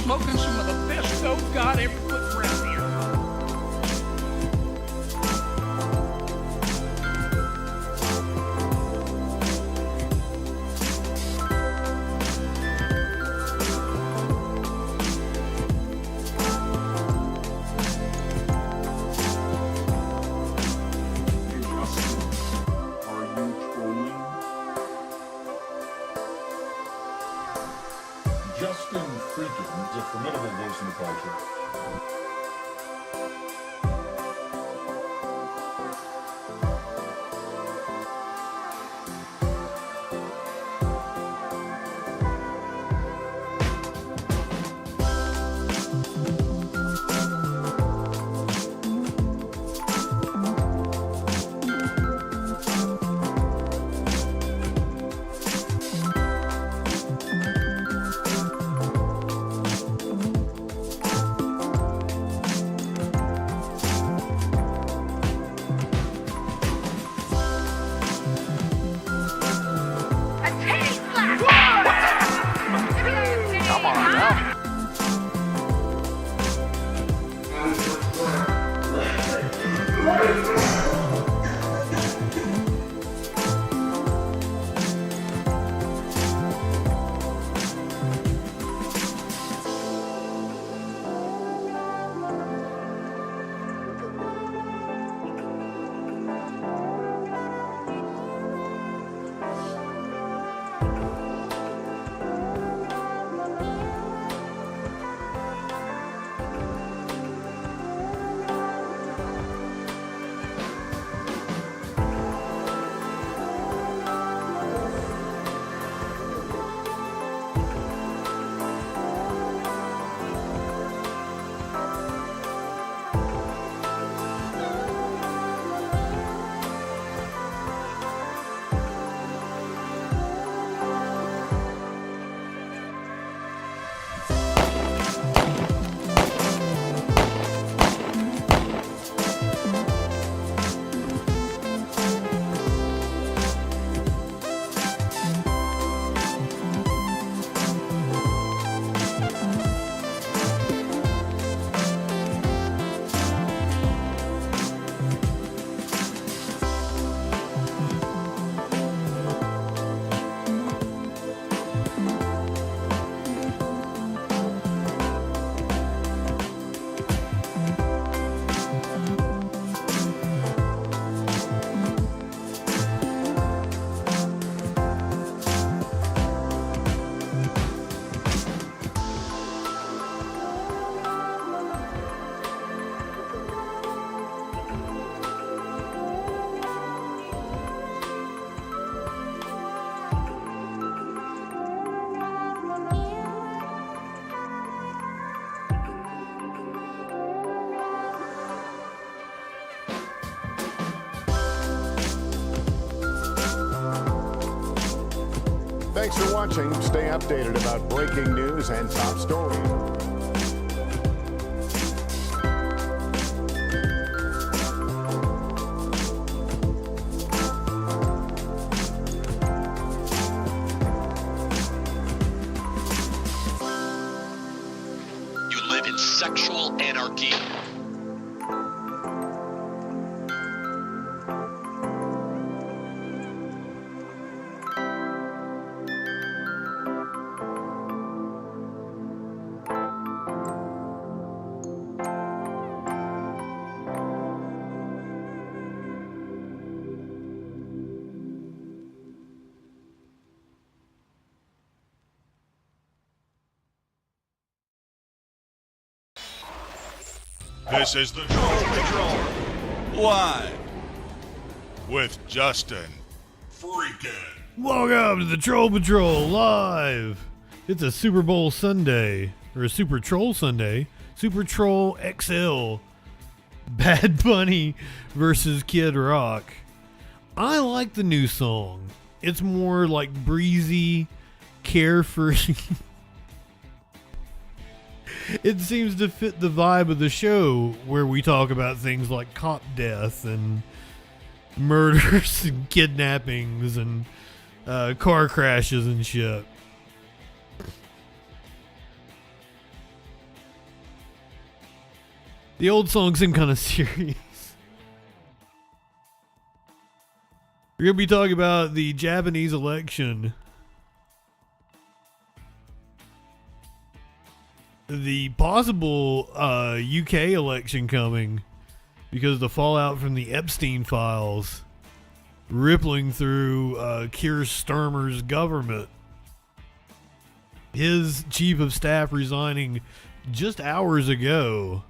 smoking some of the best dope God ever put around here. JustinFREAKIN is a formidable voice in the culture. Thanks for watching. Stay updated about breaking news and top stories. You live in sexual anarchy. This is the Troll Patrol, live with JustinFREAKIN. Welcome to the Troll Patrol Live. It's a Super Bowl Sunday, or a Super Troll Sunday. Super Troll XL. Bad Bunny versus Kid Rock. I like the new song. It's more like breezy, carefree. It seems to fit the vibe of the show, where we talk about things like cop death and murders and kidnappings and car crashes and shit. The old song seemed kind of serious. We're going to be talking about the Japanese election. The possible UK election coming because of the fallout from the Epstein files rippling through Keir Starmer's government. His chief of staff resigning just hours ago.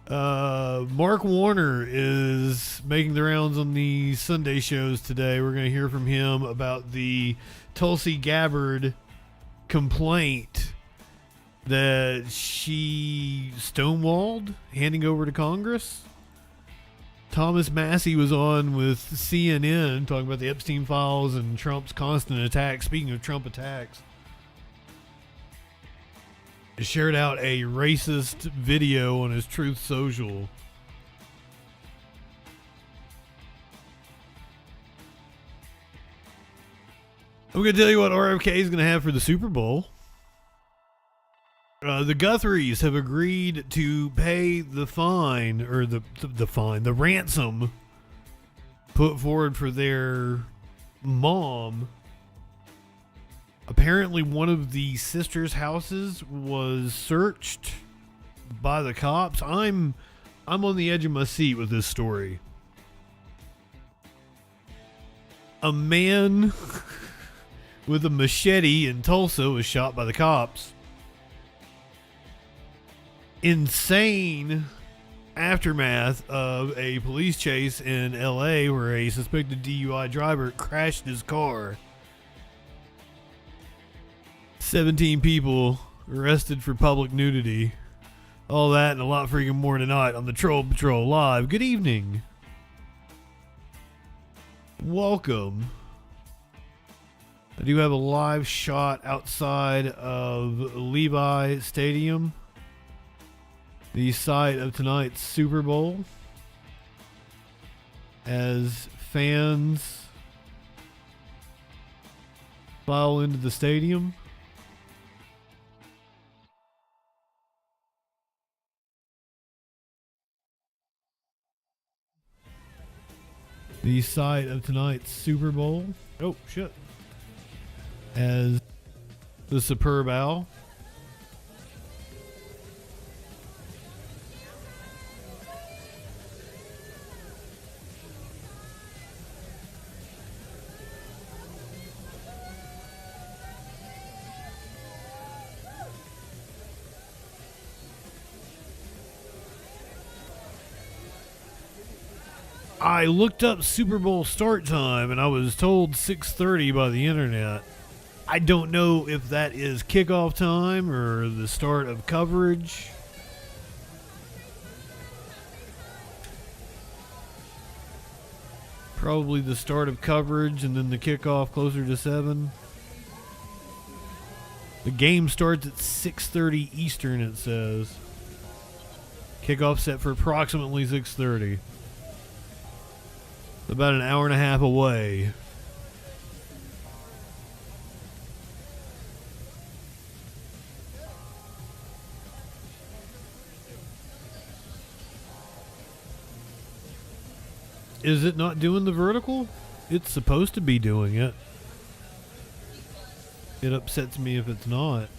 Mark Warner is making the rounds on the Sunday shows today. We're going to hear from him about the Tulsi Gabbard complaint that she stonewalled handing over to Congress. Thomas Massey was on with CNN talking about the Epstein files and Trump's constant attacks. Speaking of Trump attacks, he shared out a racist video on his Truth Social. I'm going to tell you what RFK is going to have for the Super Bowl. The Guthries have agreed to pay the fine, or the ransom put forward for their mom. Apparently one of the sisters' houses was searched by the cops. I'm on the edge of my seat with this story. A man with a machete in Tulsa was shot by the cops. Insane aftermath of a police chase in LA where a suspected DUI driver crashed his car. 17 people arrested for public nudity. All that and a lot freaking more tonight on the Troll Patrol Live. Good evening. Welcome. I do have a live shot outside of Levi Stadium, the site of tonight's Super Bowl, as fans file into the stadium. The site of tonight's Super Bowl. Oh, shit. As the Superb Owl. I looked up Super Bowl start time and I was told 6:30 by the internet. I don't know if that is kickoff time or the start of coverage. Probably the start of coverage and then the kickoff closer to 7. The game starts at 6:30 Eastern, it says. Kickoff set for approximately 6:30. About an hour and a half away. Is it not doing the vertical? It's supposed to be doing it. It upsets me if it's not.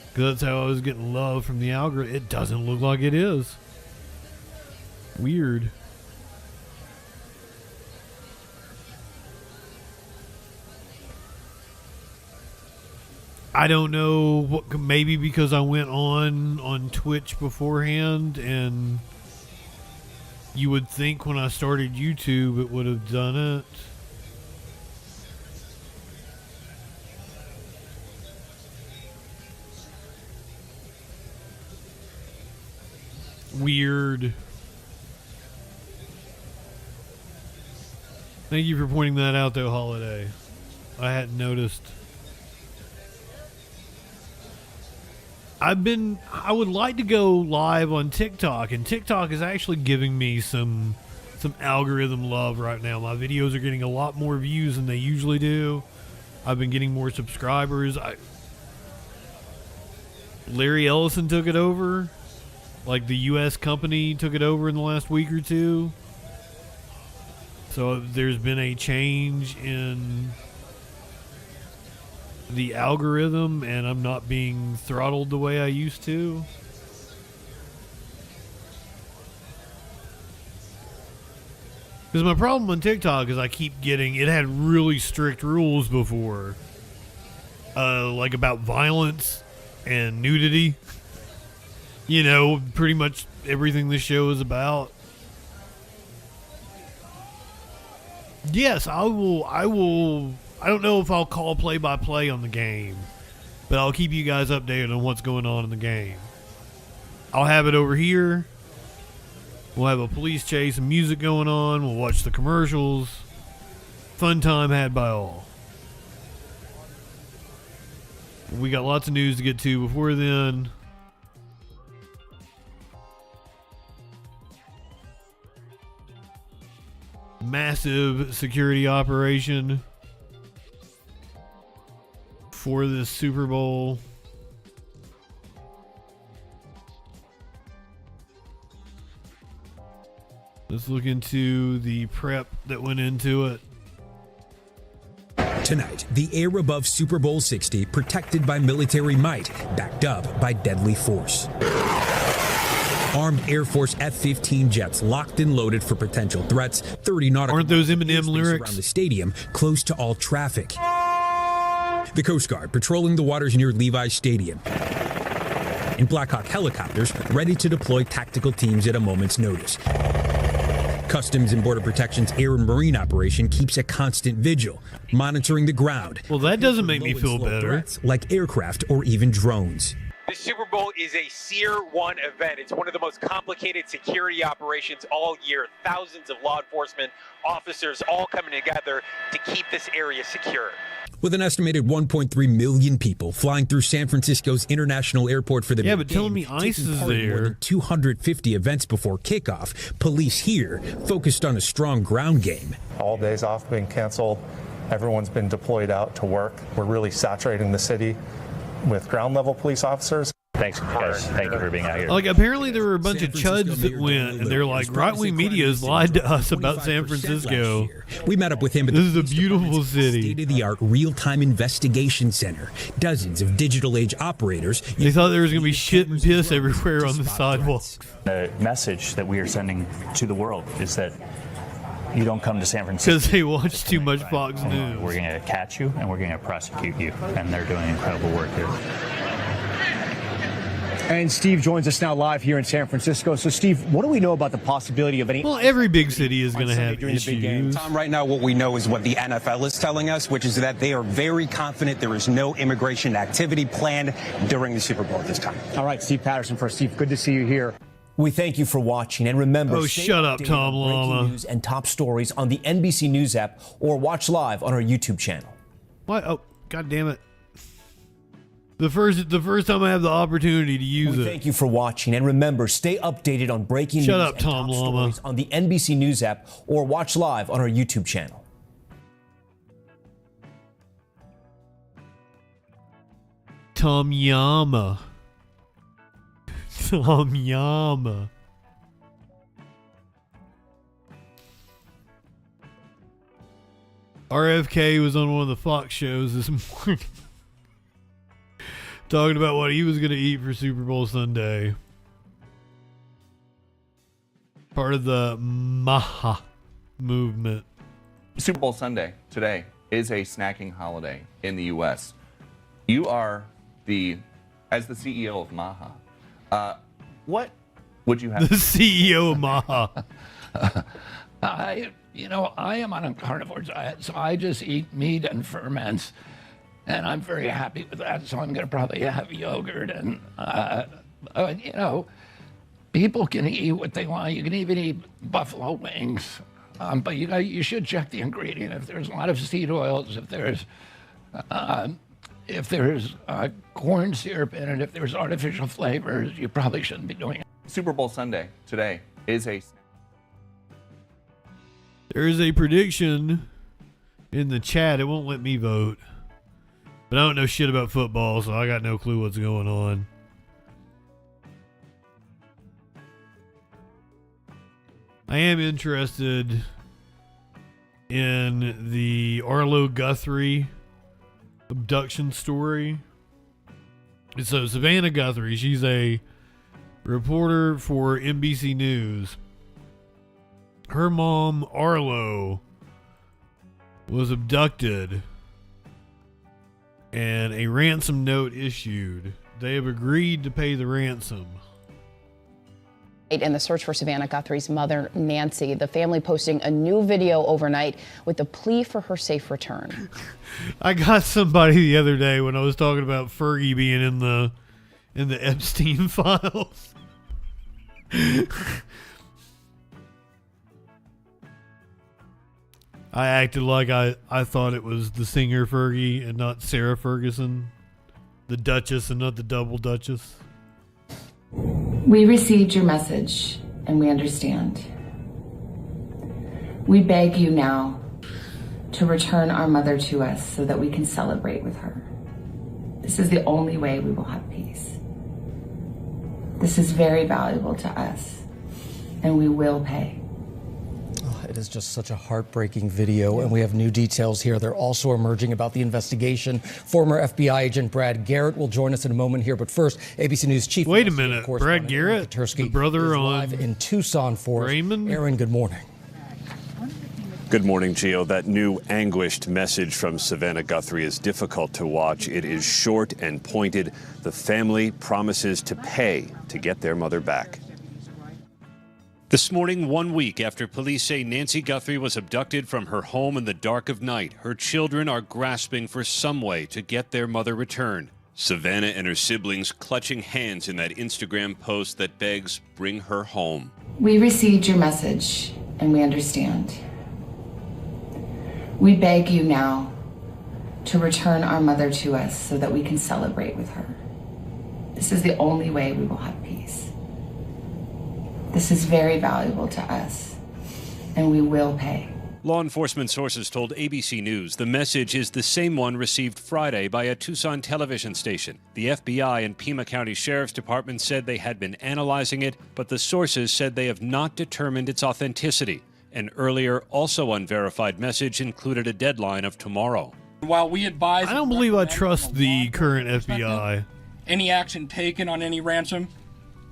Because that's how I was getting love from the algorithm. It doesn't look like it is. Weird. I don't know, what, maybe because I went on Twitch beforehand, and you would think when I started YouTube it would have done it. Weird. Thank you for pointing that out though, Holiday. I hadn't noticed. I would like to go live on TikTok, and TikTok is actually giving me some algorithm love right now. My videos are getting a lot more views than they usually do. I've been getting more subscribers. Larry Ellison took it over. Like the U.S. company took it over in the last week or two. So there's been a change in the algorithm, and I'm not being throttled the way I used to. Because my problem on TikTok is I keep getting, it had really strict rules before. Like about violence and nudity. You know, pretty much everything this show is about. Yes, I will. I don't know if I'll call play-by-play on the game, but I'll keep you guys updated on what's going on in the game. I'll have it over here. We'll have a police chase and music going on. We'll watch the commercials. Fun time had by all. We got lots of news to get to before then. Massive security operation for this Super Bowl. Let's look into the prep that went into it. Tonight, the air above Super Bowl 60, protected by military might, backed up by deadly force. Armed Air Force F-15 jets locked and loaded for potential threats. 30 nautical Aren't those Eminem miles lyrics? around the stadium, close to all traffic. The Coast Guard patrolling the waters near Levi's Stadium. And Black Hawk helicopters ready to deploy tactical teams at a moment's notice. Customs and Border Protection's air and marine operation keeps a constant vigil, monitoring the ground. Well, that doesn't make me Low and feel slow better. threats like aircraft or even drones. The Super Bowl is a Tier 1 event. It's one of the most complicated security operations all year. Thousands of law enforcement officers all coming together to keep this area secure. With an estimated 1.3 million people flying through San Francisco's International Airport for the Yeah, big but telling game, me ICE taking is part in more there. than 250 events before kickoff, police here focused on a strong ground game. All days off been canceled. Everyone's been deployed out to work. We're really saturating the city with ground level police officers. Thanks, guys. Thank you for being out here. Like, apparently there were a bunch San of Francisco chuds that Mayor went, Bill and they're Lillard like, was right-wing promising media has crime lied to rates us about San 25% Francisco. last year. We met up with him at This the is a police beautiful department's city. state-of-the-art real-time investigation center. Dozens of digital-age operators. They thought there was going to be shit and piss everywhere on the sidewalks. The message that we are sending to the world is that you don't come to San Francisco. Because they watch too much Fox News. We're going to catch you and we're going to prosecute you. And they're doing incredible work here. And Steve joins us now live here in San Francisco. So, Steve, what do we know about the possibility of any... Well, every big city is going to have during the big game? issues. Tom, right now what we know is what the NFL is telling us, which is that they are very confident there is no immigration activity planned during the Super Bowl at this time. All right, Steve Patterson for Steve. Good to see you here. We thank you for watching, and remember, Oh, stay shut up, updated Tom on breaking Llama. news and top stories on the NBC News app or watch live on our YouTube channel. What? Oh, God damn it. The first time I have the opportunity to use We it. thank you for watching, and remember, stay updated on breaking Shut news up, and Tom top Llama. stories on the NBC News app or watch live on our YouTube channel. Tom Yama. Tom Yama. RFK was on one of the Fox shows this morning talking about what he was going to eat for Super Bowl Sunday. Part of the Maha movement. Super Bowl Sunday today is a snacking holiday in the U.S. You are as the CEO of Maha, what would you have? The CEO of Maha. I am on a carnivore diet, so I just eat meat and ferments, and I'm very happy with that. So I'm going to probably have yogurt, and people can eat what they want. You can even eat buffalo wings, but you should check the ingredient. If there's a lot of seed oils, if there's corn syrup in it, if there's artificial flavors, you probably shouldn't be doing it. Super Bowl Sunday today is a. There is a prediction in the chat. It won't let me vote. But I don't know shit about football, so I got no clue what's going on. I am interested in the Arlo Guthrie abduction story. So Savannah Guthrie, she's a reporter for NBC News. Her mom, Arlo, was abducted and a ransom note issued. They have agreed to pay the ransom. In the search for Savannah Guthrie's mother, Nancy, the family posting a new video overnight with a plea for her safe return. I got somebody the other day when I was talking about Fergie being in the Epstein files. I acted like I thought it was the singer Fergie and not Sarah Ferguson, the Duchess and not the Double Duchess. We received your message, and we understand. We beg you now to return our mother to us so that we can celebrate with her. This is the only way we will have peace. This is very valuable to us, and we will pay. It is just such a heartbreaking video, and we have new details here. They're also emerging about the investigation. Former FBI agent Brad Garrett will join us in a moment here, but first, ABC News chief. Wait a minute, Brad Garrett, the brother on live in Tucson for Raymond. Aaron, good morning. Good morning, Gio. That new anguished message from Savannah Guthrie is difficult to watch. It is short and pointed. The family promises to pay to get their mother back. This morning, 1 week after police say Nancy Guthrie was abducted from her home in the dark of night, her children are grasping for some way to get their mother returned. Savannah and her siblings clutching hands in that Instagram post that begs, bring her home. We received your message, and we understand. We beg you now to return our mother to us so that we can celebrate with her. This is the only way we will have peace. This is very valuable to us, and we will pay. Law enforcement sources told ABC News the message is the same one received Friday by a Tucson television station. The FBI and Pima County Sheriff's Department said they had been analyzing it, but the sources said they have not determined its authenticity. An earlier, also unverified message included a deadline of tomorrow. While we advise, I don't believe I trust the current FBI. Any action taken on any ransom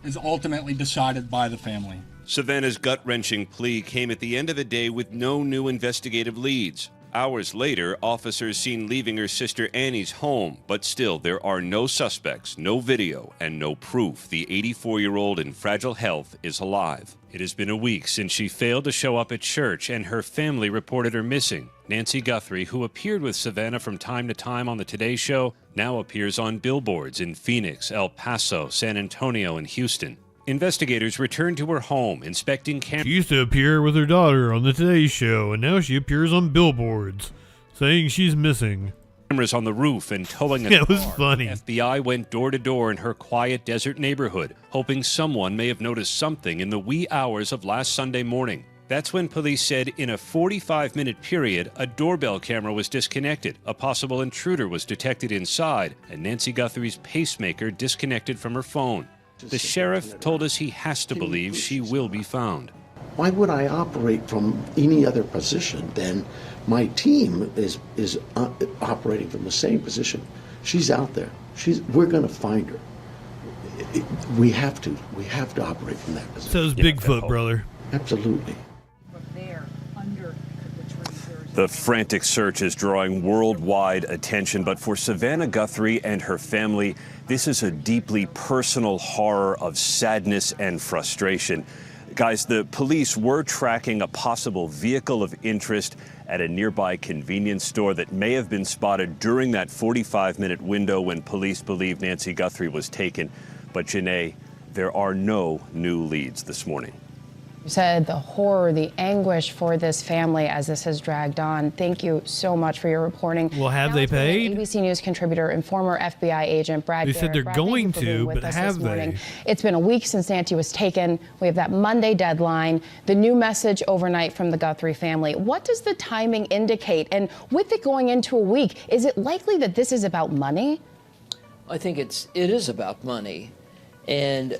is ultimately decided by the family. Savannah's gut-wrenching plea came at the end of the day with no new investigative leads. Hours later, officers seen leaving her sister Annie's home, but still there are no suspects, no video, and no proof the 84-year-old in fragile health is alive. It has been a week since she failed to show up at church and her family reported her missing. Nancy Guthrie, who appeared with Savannah from time to time on the Today Show, now appears on billboards in Phoenix, El Paso, San Antonio, and Houston. Investigators returned to her home, inspecting cameras. She used to appear with her daughter on the Today Show, and now she appears on billboards, saying she's missing. Cameras on the roof and towing a car. It was The funny. FBI went door to door in her quiet desert neighborhood, hoping someone may have noticed something in the wee hours of last Sunday morning. That's when police said in a 45-minute period, a doorbell camera was disconnected, a possible intruder was detected inside, and Nancy Guthrie's pacemaker disconnected from her phone. The sheriff told us he has to believe she will be found. Why would I operate from any other position than my team is operating from the same position? She's out there. We're going to find her. We have to operate from that position. So is Bigfoot, brother. Absolutely. The frantic search is drawing worldwide attention, but for Savannah Guthrie and her family, this is a deeply personal horror of sadness and frustration. Guys, the police were tracking a possible vehicle of interest at a nearby convenience store that may have been spotted during that 45-minute window when police believe Nancy Guthrie was taken. But Janae, there are no new leads this morning. You said the horror, the anguish for this family as this has dragged on. Thank you so much for your reporting. Well, have they paid? ABC News contributor and former FBI agent Brad Garrett. They said they're going to, but have they? It's been a week since Nancy was taken. We have that Monday deadline. The new message overnight from the Guthrie family. What does the timing indicate? And with it going into a week, is it likely that this is about money? I think it is about money. And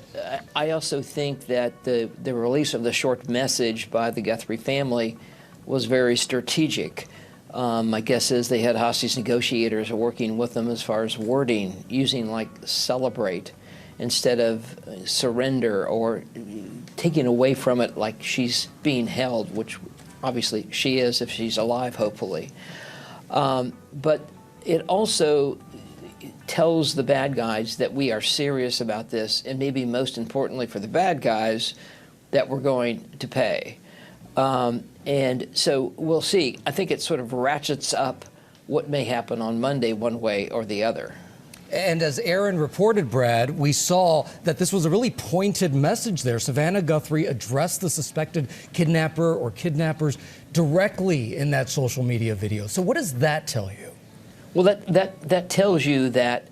I also think that the release of the short message by the Guthrie family was very strategic. My guess is they had hostage negotiators working with them as far as wording, using like celebrate instead of surrender, or taking away from it like she's being held, which obviously she is if she's alive, hopefully. But it also tells the bad guys that we are serious about this, and maybe most importantly for the bad guys, that we're going to pay. And so we'll see. I think it sort of ratchets up what may happen on Monday one way or the other. And as Aaron reported, Brad, we saw that this was a really pointed message there. Savannah Guthrie addressed the suspected kidnapper or kidnappers directly in that social media video. So what does that tell you? Well, that tells you that,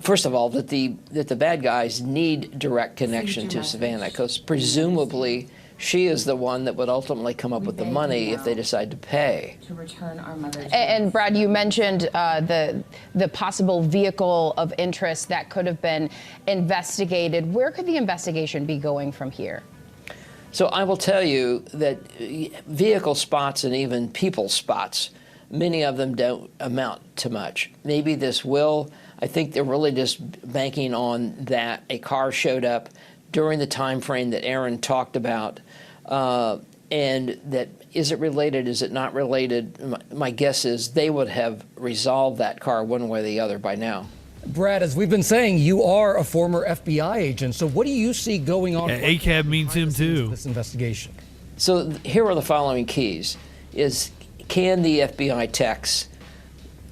first of all, that the bad guys need direct connection to Savannah, because presumably she is the one that would ultimately come up with the money if they decide to pay. To return our mother. And Brad, you mentioned the possible vehicle of interest that could have been investigated. Where could the investigation be going from here? So I will tell you that vehicle spots and even people spots, many of them don't amount to much. Maybe this will. I think they're really just banking on that a car showed up during the time frame that Aaron talked about, and that is it related, is it not related? My guess is they would have resolved that car one way or the other by now. Brad, as we've been saying, you are a former FBI agent, so what do you see going on? Yeah, ACAB means him too. This investigation. So here are the following keys: is can the FBI techs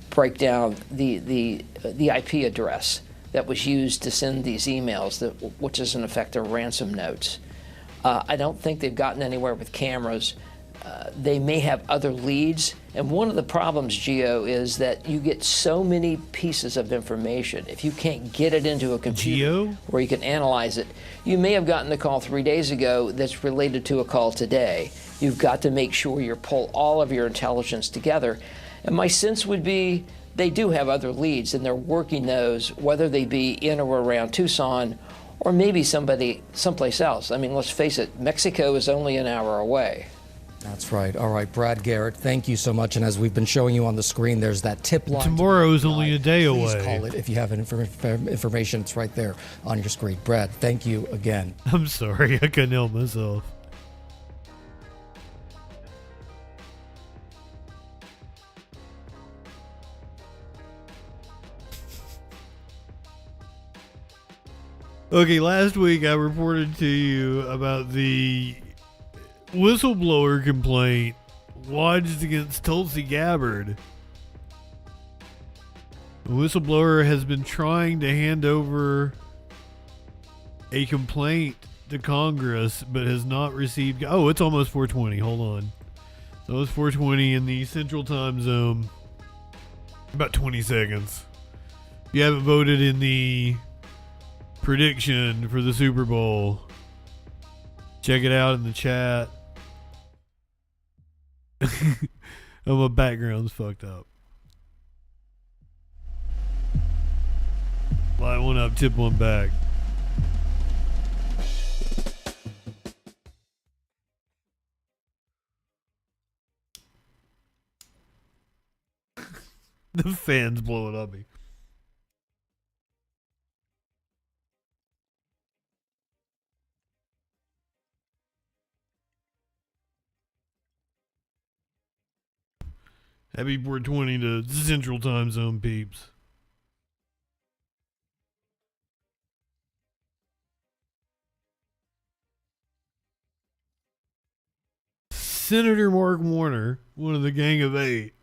break down the IP address that was used to send these emails, which is in effect a ransom notes? I don't think they've gotten anywhere with cameras. They may have other leads. And one of the problems, Gio, is that you get so many pieces of information. If you can't get it into a computer where you can analyze it, you may have gotten a call 3 days ago that's related to a call today. You've got to make sure you pull all of your intelligence together. And my sense would be they do have other leads, and they're working those, whether they be in or around Tucson, or maybe someplace else. I mean, let's face it, Mexico is only an hour away. That's right. All right, Brad Garrett, thank you so much. And as we've been showing you on the screen, there's that tip line. Tomorrow is only a day away. Please call it if you have information. It's right there on your screen. Brad, thank you again. I'm sorry, I couldn't help myself. Okay, last week I reported to you about the whistleblower complaint lodged against Tulsi Gabbard. The whistleblower has been trying to hand over a complaint to Congress, but has not received. Oh, it's almost 4:20. Hold on. So it's 4:20 in the Central Time Zone. About 20 seconds. If you haven't voted in the prediction for the Super Bowl, check it out in the chat. Oh, my background's fucked up. Light one up, tip one back. The fan's blowing up me. Happy 420 to Central Time Zone peeps. Senator Mark Warner, one of the Gang of Eight,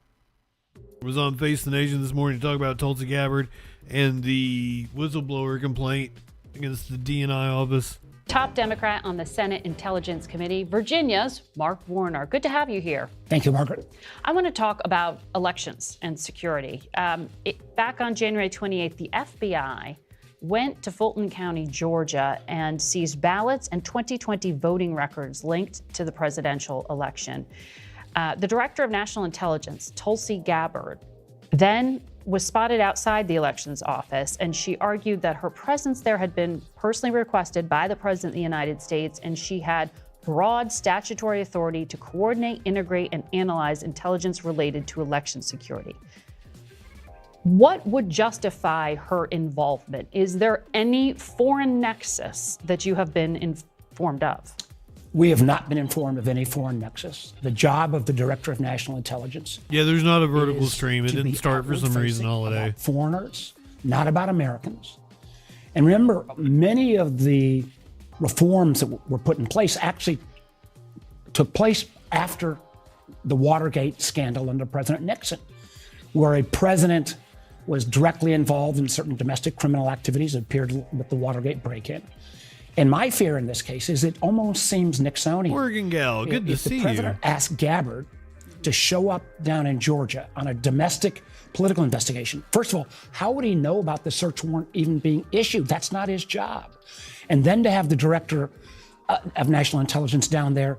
was on Face the Nation this morning to talk about Tulsi Gabbard and the whistleblower complaint against the DNI office. Top Democrat on the Senate Intelligence Committee, Virginia's Mark Warner. Good to have you here. Thank you, Margaret. I want to talk about elections and security. Back on January 28th, the FBI went to Fulton County, Georgia, and seized ballots and 2020 voting records linked to the presidential election. The Director of National Intelligence, Tulsi Gabbard, then was spotted outside the elections office, and she argued that her presence there had been personally requested by the President of the United States, and she had broad statutory authority to coordinate, integrate, and analyze intelligence related to election security. What would justify her involvement? Is there any foreign nexus that you have been informed of? We have not been informed of any foreign nexus. The job of the Director of National Intelligence. Yeah, there's not a vertical stream. It didn't start for some reason holiday. Foreigners, not about Americans. And remember, many of the reforms that were put in place actually took place after the Watergate scandal under President Nixon, where a president was directly involved in certain domestic criminal activities that appeared with the Watergate break-in. And my fear in this case is it almost seems Nixonian. Oregon gal, good to see you. The president asked Gabbard to show up down in Georgia on a domestic political investigation. First of all, how would he know about the search warrant even being issued? That's not his job. And then to have the Director of National Intelligence down there,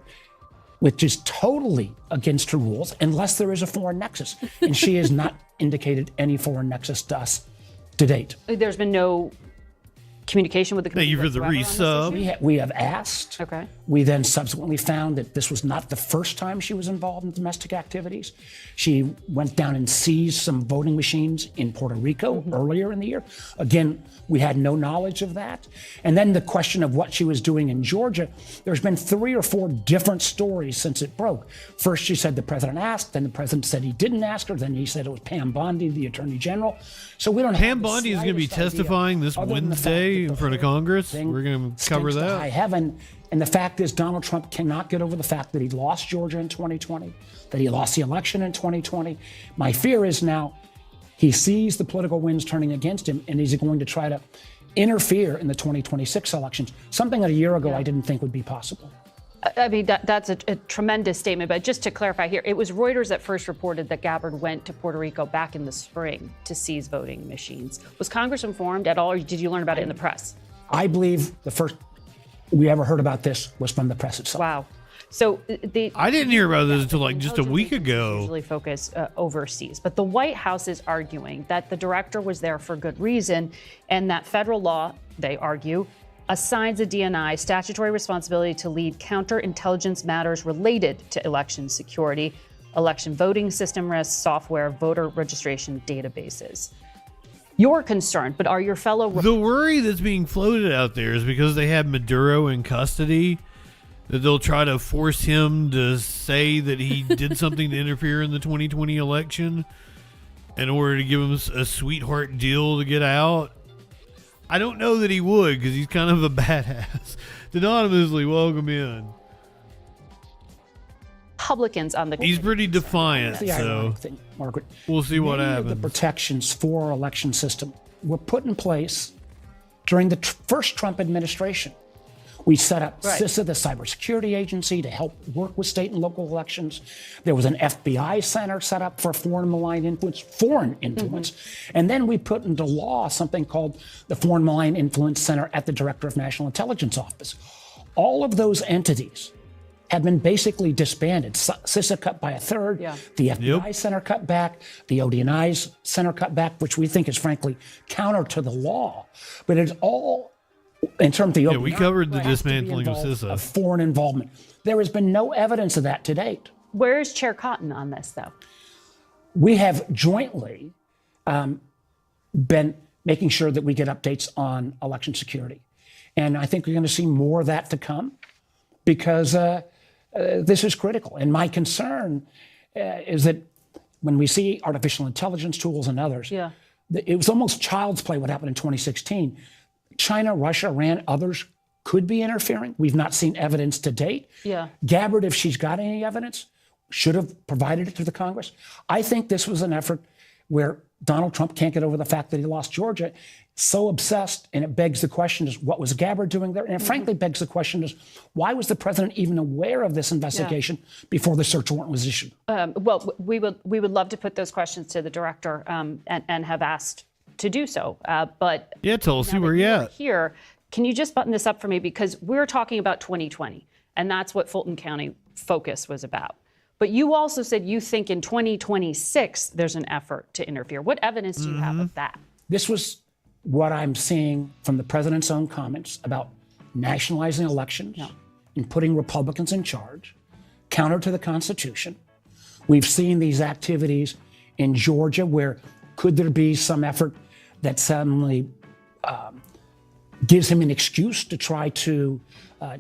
which is totally against her rules, unless there is a foreign nexus. And she has not indicated any foreign nexus to us to date. There's been no communication with the committee. Thank you for the resub. We have asked. Okay. We then subsequently found that this was not the first time she was involved in domestic activities. She went down and seized some voting machines in Puerto Rico earlier in the year. Again, we had no knowledge of that. And then the question of what she was doing in Georgia, there's been 3 or 4 different stories since it broke. First, she said the president asked, then the president said he didn't ask her, then he said it was Pam Bondi, the attorney general. So we don't have Pam Bondi is going to be testifying this Wednesday in front of Congress. We're going to cover that. To high heaven. And the fact is Donald Trump cannot get over the fact that he lost Georgia in 2020, that he lost the election in 2020. My fear is now he sees the political winds turning against him, and he's going to try to interfere in the 2026 elections, something that a year ago I didn't think would be possible. I mean, that's a tremendous statement. But just to clarify here, it was Reuters that first reported that Gabbard went to Puerto Rico back in the spring to seize voting machines. Was Congress informed at all, or did you learn about it in the press? I believe the first we ever heard about this was from the press itself. Wow. So I didn't hear about this until like just a week ago. Usually focus overseas, but the White House is arguing that the director was there for good reason, and that federal law, they argue, assigns a DNI statutory responsibility to lead counterintelligence matters related to election security, election voting system risks, software, voter registration databases. You're concerned, but are your fellow... The worry that's being floated out there is because they have Maduro in custody, that they'll try to force him to say that he did something to interfere in the 2020 election in order to give him a sweetheart deal to get out. I don't know that he would, because he's kind of a badass. Anonymously, welcome in. Republicans on the... He's pretty defiant, so thing, Margaret. We'll see what happens. The protections for our election system were put in place during the first Trump administration. We set up CISA, the cybersecurity agency, to help work with state and local elections. There was an FBI center set up for foreign malign influence. And then we put into law something called the Foreign Malign Influence Center at the Director of National Intelligence Office. All of those entities have been basically disbanded. CISA cut by a third, the FBI center cut back, the ODNI's center cut back, which we think is frankly counter to the law. But it's all, in terms of the we covered the dismantling of CISA. Of foreign involvement. There has been no evidence of that to date. Where is Chair Cotton on this, though? We have jointly been making sure that we get updates on election security. And I think we're going to see more of that to come, because this is critical. And my concern is that when we see artificial intelligence tools and others, it was almost child's play what happened in 2016. China, Russia, Iran, others could be interfering. We've not seen evidence to date. Gabbard, if she's got any evidence, should have provided it to the Congress. I think this was an effort where Donald Trump can't get over the fact that he lost Georgia, so obsessed, and it begs the question is, what was Gabbard doing there? And it frankly begs the question is, why was the president even aware of this investigation before the search warrant was issued? Well, we would love to put those questions to the director and have asked to do so. But tell us where you're at. Here, can you just button this up for me? Because we're talking about 2020, and that's what Fulton County Focus was about. But you also said you think in 2026 there's an effort to interfere. What evidence do you have of that? This was what I'm seeing from the president's own comments about nationalizing elections and putting Republicans in charge, counter to the Constitution. We've seen these activities in Georgia where could there be some effort that suddenly gives him an excuse to try to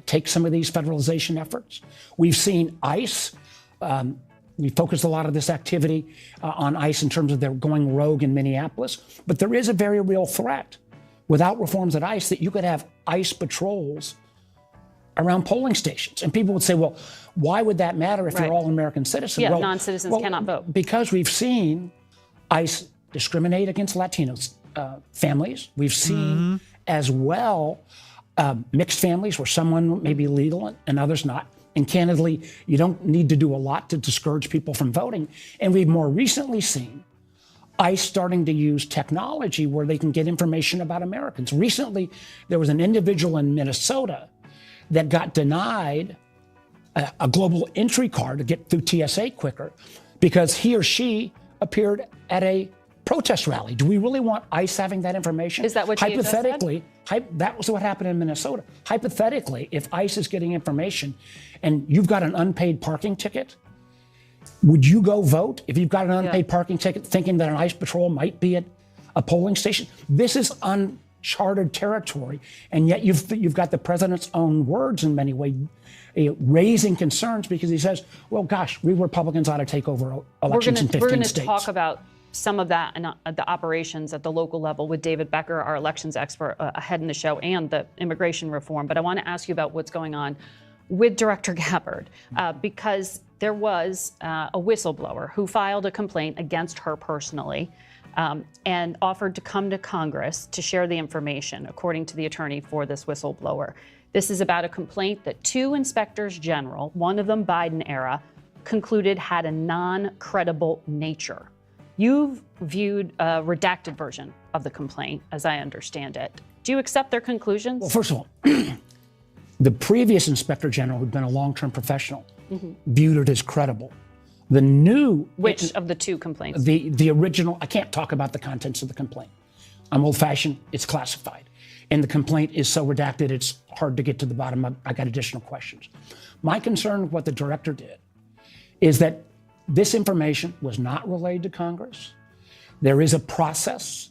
take some of these federalization efforts. We've seen ICE. We focused a lot of this activity on ICE in terms of their going rogue in Minneapolis. But there is a very real threat without reforms at ICE that you could have ICE patrols around polling stations. And people would say, well, why would that matter if they're all American citizens? Yeah, well, non-citizens cannot vote. Because we've seen ICE discriminate against Latino families. We've seen as well mixed families where someone may be legal and others not. And candidly, you don't need to do a lot to discourage people from voting. And we've more recently seen ICE starting to use technology where they can get information about Americans. Recently, there was an individual in Minnesota that got denied a global entry card to get through TSA quicker because he or she appeared at a protest rally. Do we really want ICE having that information? Is that what you just said? Hypothetically, that was what happened in Minnesota. Hypothetically, if ICE is getting information and you've got an unpaid parking ticket, would you go vote if you've got an unpaid parking ticket thinking that an ICE patrol might be at a polling station? This is uncharted territory, and yet you've got the president's own words in many ways raising concerns because he says, well, gosh, we Republicans ought to take over elections in 15 We're going to states. talk about some of that and the operations at the local level with David Becker, our elections expert, ahead in the show, and the immigration reform. But I want to ask you about what's going on with Director Gabbard, because there was a whistleblower who filed a complaint against her personally and offered to come to Congress to share the information, according to the attorney for this whistleblower. This is about a complaint that 2 inspectors general, one of them Biden era, concluded had a non-credible nature. You've viewed a redacted version of the complaint, as I understand it. Do you accept their conclusions? Well, first of all, the previous inspector general, who'd been a long-term professional, viewed it as credible. The new... Which of the 2 complaints? The original, I can't talk about the contents of the complaint. I'm old-fashioned, it's classified. And the complaint is so redacted, it's hard to get to the bottom of. I got additional questions. My concern with what the director did is that this information was not relayed to Congress. There is a process.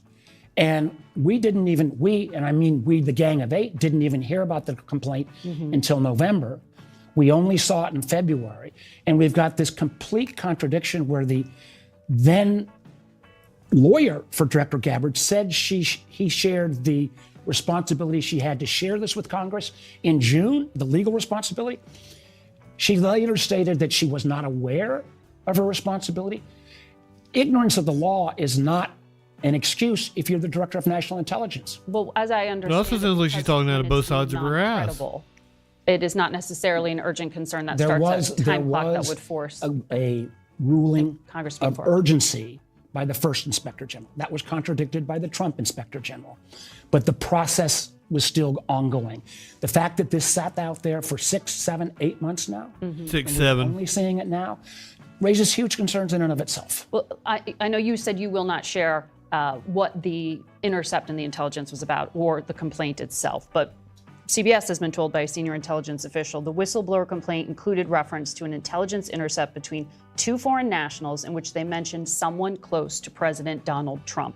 And and I mean we, the Gang of 8, didn't even hear about the complaint until November. We only saw it in February. And we've got this complete contradiction where the then lawyer for Director Gabbard said he shared the responsibility she had to share this with Congress in June, the legal responsibility. She later stated that she was not aware of her responsibility. Ignorance of the law is not an excuse if you're the director of national intelligence. Well, as I understand, It also sounds like she's talking out of both sides of her ass. It is not necessarily an urgent concern that starts a time clock that would force a ruling Congress of urgency by the first inspector general. That was contradicted by the Trump inspector general. But the process was still ongoing. The fact that this sat out there for 6, 7, 8 months now, 6, 7, only seeing it now, raises huge concerns in and of itself. Well, I know you said you will not share what the intercept and the intelligence was about or the complaint itself, but CBS has been told by a senior intelligence official the whistleblower complaint included reference to an intelligence intercept between 2 foreign nationals in which they mentioned someone close to President Donald Trump.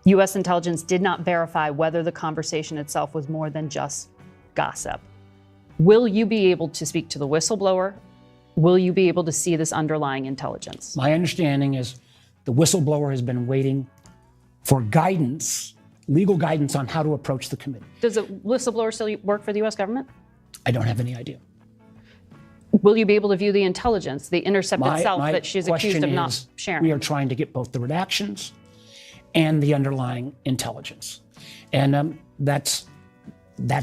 U.S. intelligence did not verify whether the conversation itself was more than just gossip. Will you be able to speak to the whistleblower? Will you be able to see this underlying intelligence? My understanding is the whistleblower has been waiting for guidance, legal guidance on how to approach the committee. Does a whistleblower still work for the U.S. government? I don't have any idea. Will you be able to view the intelligence, the intercept itself that she's accused of not sharing? We are trying to get both the redactions and the underlying intelligence. And that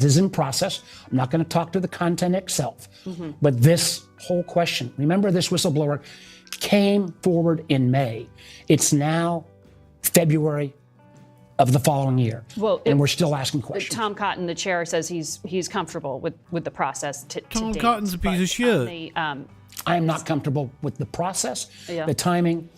is in process. I'm not going to talk to the content itself. But this whole question, remember this whistleblower came forward in May. It's now February of the following year. Well, and we're still asking questions. Tom Cotton, the chair, says he's comfortable with the process to Tom date. Cotton's a piece of shit. I'm I'm not comfortable with the process, Yeah. the timing,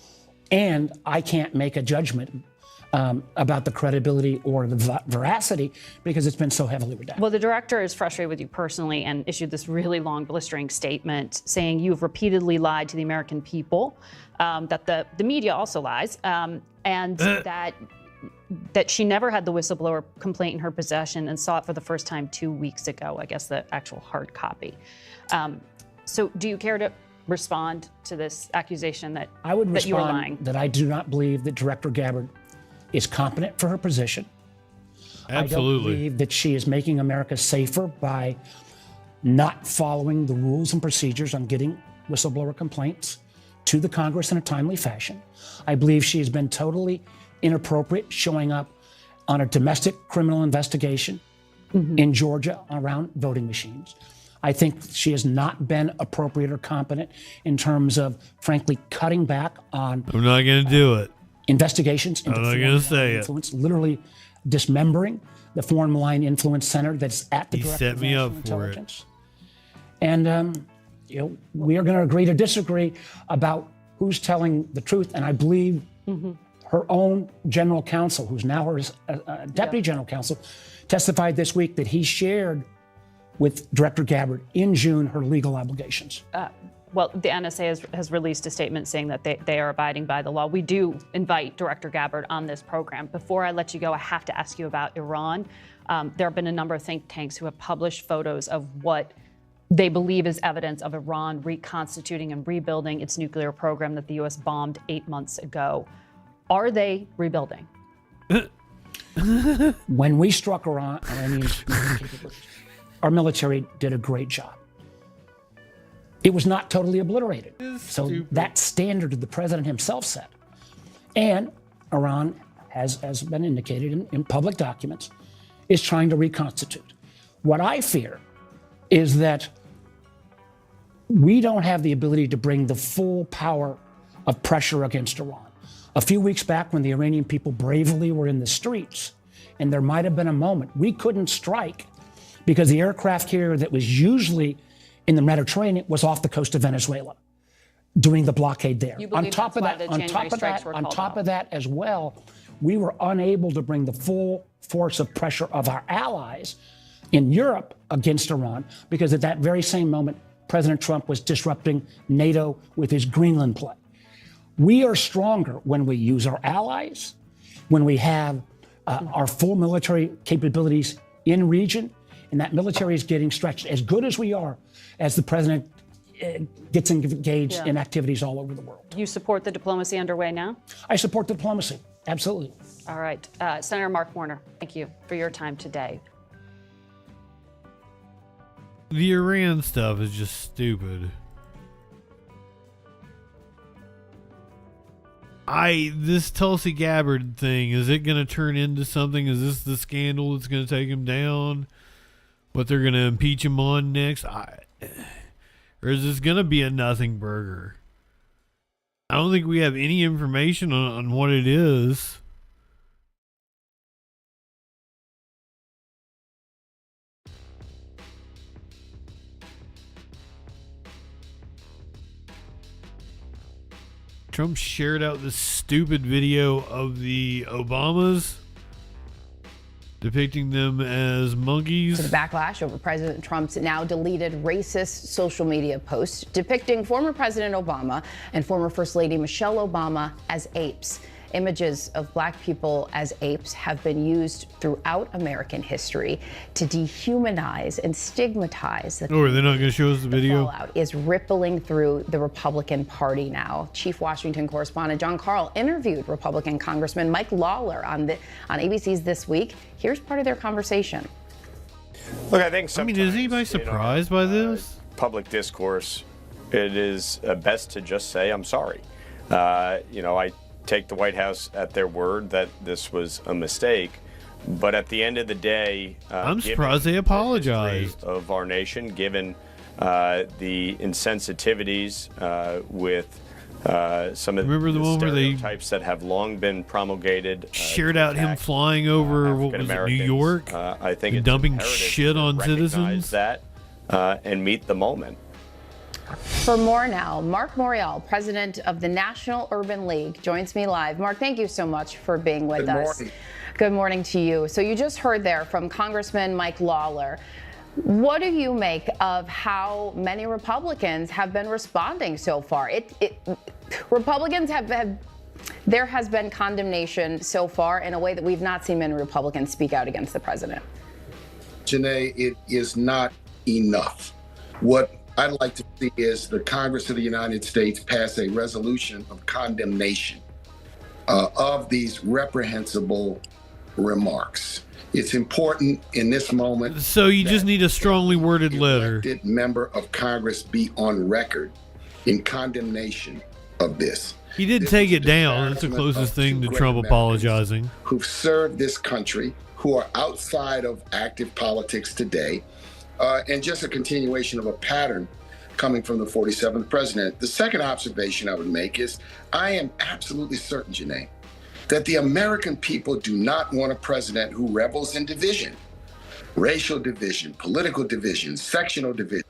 and I can't make a judgment about the credibility or the veracity because it's been so heavily redacted. Well, the director is frustrated with you personally and issued this really long, blistering statement saying you've repeatedly lied to the American people, that the media also lies, and that she never had the whistleblower complaint in her possession and saw it for the first time 2 weeks ago, I guess the actual hard copy. So do you care to respond to this accusation that, I would that you are lying? respond that I do not believe that Director Gabbard is competent for her position. I don't Absolutely. believe that she is making America safer by not following the rules and procedures on getting whistleblower complaints to the Congress in a timely fashion. I believe she has been totally inappropriate showing up on a domestic criminal investigation in Georgia around voting machines. I think she has not been appropriate or competent in terms of, frankly, cutting back on I'm not going to do it. investigations into I'm not foreign gonna say malign it. influence, literally dismembering the Foreign Malign Influence Center that's at the He Director set of me up National for it. Intelligence. And we are going to agree to disagree about who's telling the truth. And I believe her own general counsel, who's now her deputy general counsel, testified this week that he shared with Director Gabbard in June her legal obligations. Well, the NSA has released a statement saying that they are abiding by the law. We do invite Director Gabbard on this program. Before I let you go, I have to ask you about Iran. There have been a number of think tanks who have published photos of what they believe is evidence of Iran reconstituting and rebuilding its nuclear program that the U.S. bombed 8 months ago. Are they rebuilding? When we struck Iran, our military did a great job. It was not totally obliterated. So that standard that the president himself set. And Iran, has been indicated in public documents, is trying to reconstitute. What I fear is that we don't have the ability to bring the full power of pressure against Iran. A few weeks back when the Iranian people bravely were in the streets, and there might have been a moment, we couldn't strike because the aircraft carrier that was usually in the Mediterranean was off the coast of Venezuela doing the blockade there. You believe that's why the January strikes were on called top off? of that as well, we were unable to bring the full force of pressure of our allies in Europe against Iran because at that very same moment, President Trump was disrupting NATO with his Greenland play. We are stronger when we use our allies, when we have our full military capabilities in region, and that military is getting stretched as good as we are as the president gets engaged in activities all over the world. You support the diplomacy underway now? I support the diplomacy, absolutely. All right. Senator Mark Warner, thank you for your time today. The Iran stuff is just stupid. This Tulsi Gabbard thing, is it going to turn into something? Is this the scandal that's going to take him down? What they're going to impeach him on next? Or is this going to be a nothing burger? I don't think we have any information on what it is. Trump shared out this stupid video of the Obamas depicting them as monkeys. To the backlash over President Trump's now deleted racist social media post depicting former President Obama and former First Lady Michelle Obama as apes. Images of black people as apes have been used throughout American history to dehumanize and stigmatize. Oh, are they not going to show us the video? Fallout is rippling through the Republican Party now. Chief Washington correspondent John Carl interviewed Republican Congressman Mike Lawler on ABC's This Week. Here's part of their conversation. Look, I think I mean, is anybody surprised by this? Public discourse, it is best to just say, I'm sorry. I take the White House at their word that this was a mistake. But at the end of the day, I'm surprised they apologized. Of our nation, given the insensitivities with some of the stereotypes that have long been promulgated. Shared out him flying over what was it, New York, I think and it's dumping imperative shit to on recognize citizens. that and meet the moment. For more now, Mark Morial, president of the National Urban League, joins me live. Mark, thank you so much for being with us. Morning. Good morning to you. So you just heard there from Congressman Mike Lawler. What do you make of how many Republicans have been responding so far? Republicans there has been condemnation so far in a way that we've not seen many Republicans speak out against the president. Janae, it is not enough. What I'd like to see is the Congress of the United States pass a resolution of condemnation of these reprehensible remarks. It's important in this moment. So you just need a strongly worded letter. Elected member of Congress be on record in condemnation of this. He did take it down. That's the closest thing to Trump apologizing. Who've served this country, who are outside of active politics today, and just a continuation of a pattern coming from the 47th president. The second observation I would make is I am absolutely certain, Janae, that the American people do not want a president who revels in division, racial division, political division, sectional division,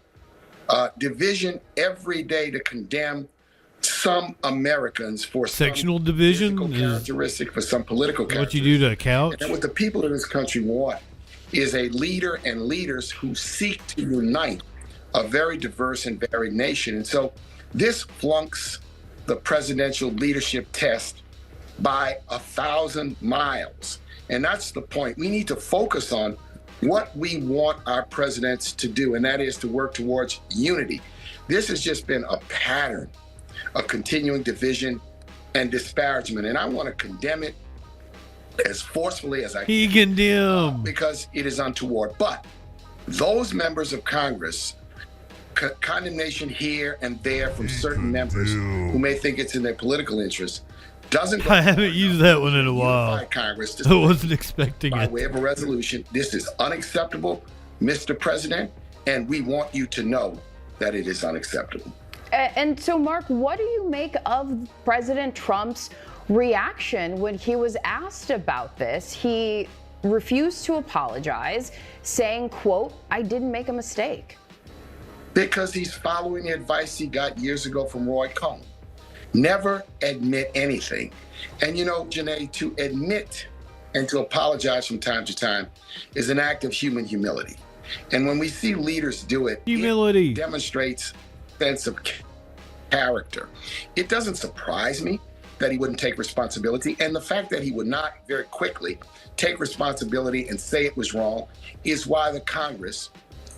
division every day to condemn some Americans for sectional division characteristic, for some political what you do to a couch. And what the people of this country want is a leader and leaders who seek to unite a very diverse and varied nation. And so this flunks the presidential leadership test by 1,000 miles. And that's the point. We need to focus on what we want our presidents to do, and that is to work towards unity. This has just been a pattern of continuing division and disparagement, and I want to condemn it as forcefully as I can, because it is untoward. But those members of Congress, condemnation here and there from certain members who may think it's in their political interest, doesn't. I haven't used that one in a while. Congress I wasn't expecting by it. way of a resolution. This is unacceptable, Mr. President, and we want you to know that it is unacceptable. And so, Mark, what do you make of President Trump's reaction when he was asked about this? He refused to apologize, saying, quote, "I didn't make a mistake." Because he's following the advice he got years ago from Roy Cohn. Never admit anything. And you know, Janae, to admit and to apologize from time to time is an act of human humility. And when we see leaders do it, it demonstrates sense of character. It doesn't surprise me that he wouldn't take responsibility, and the fact that he would not very quickly take responsibility and say it was wrong is why the Congress,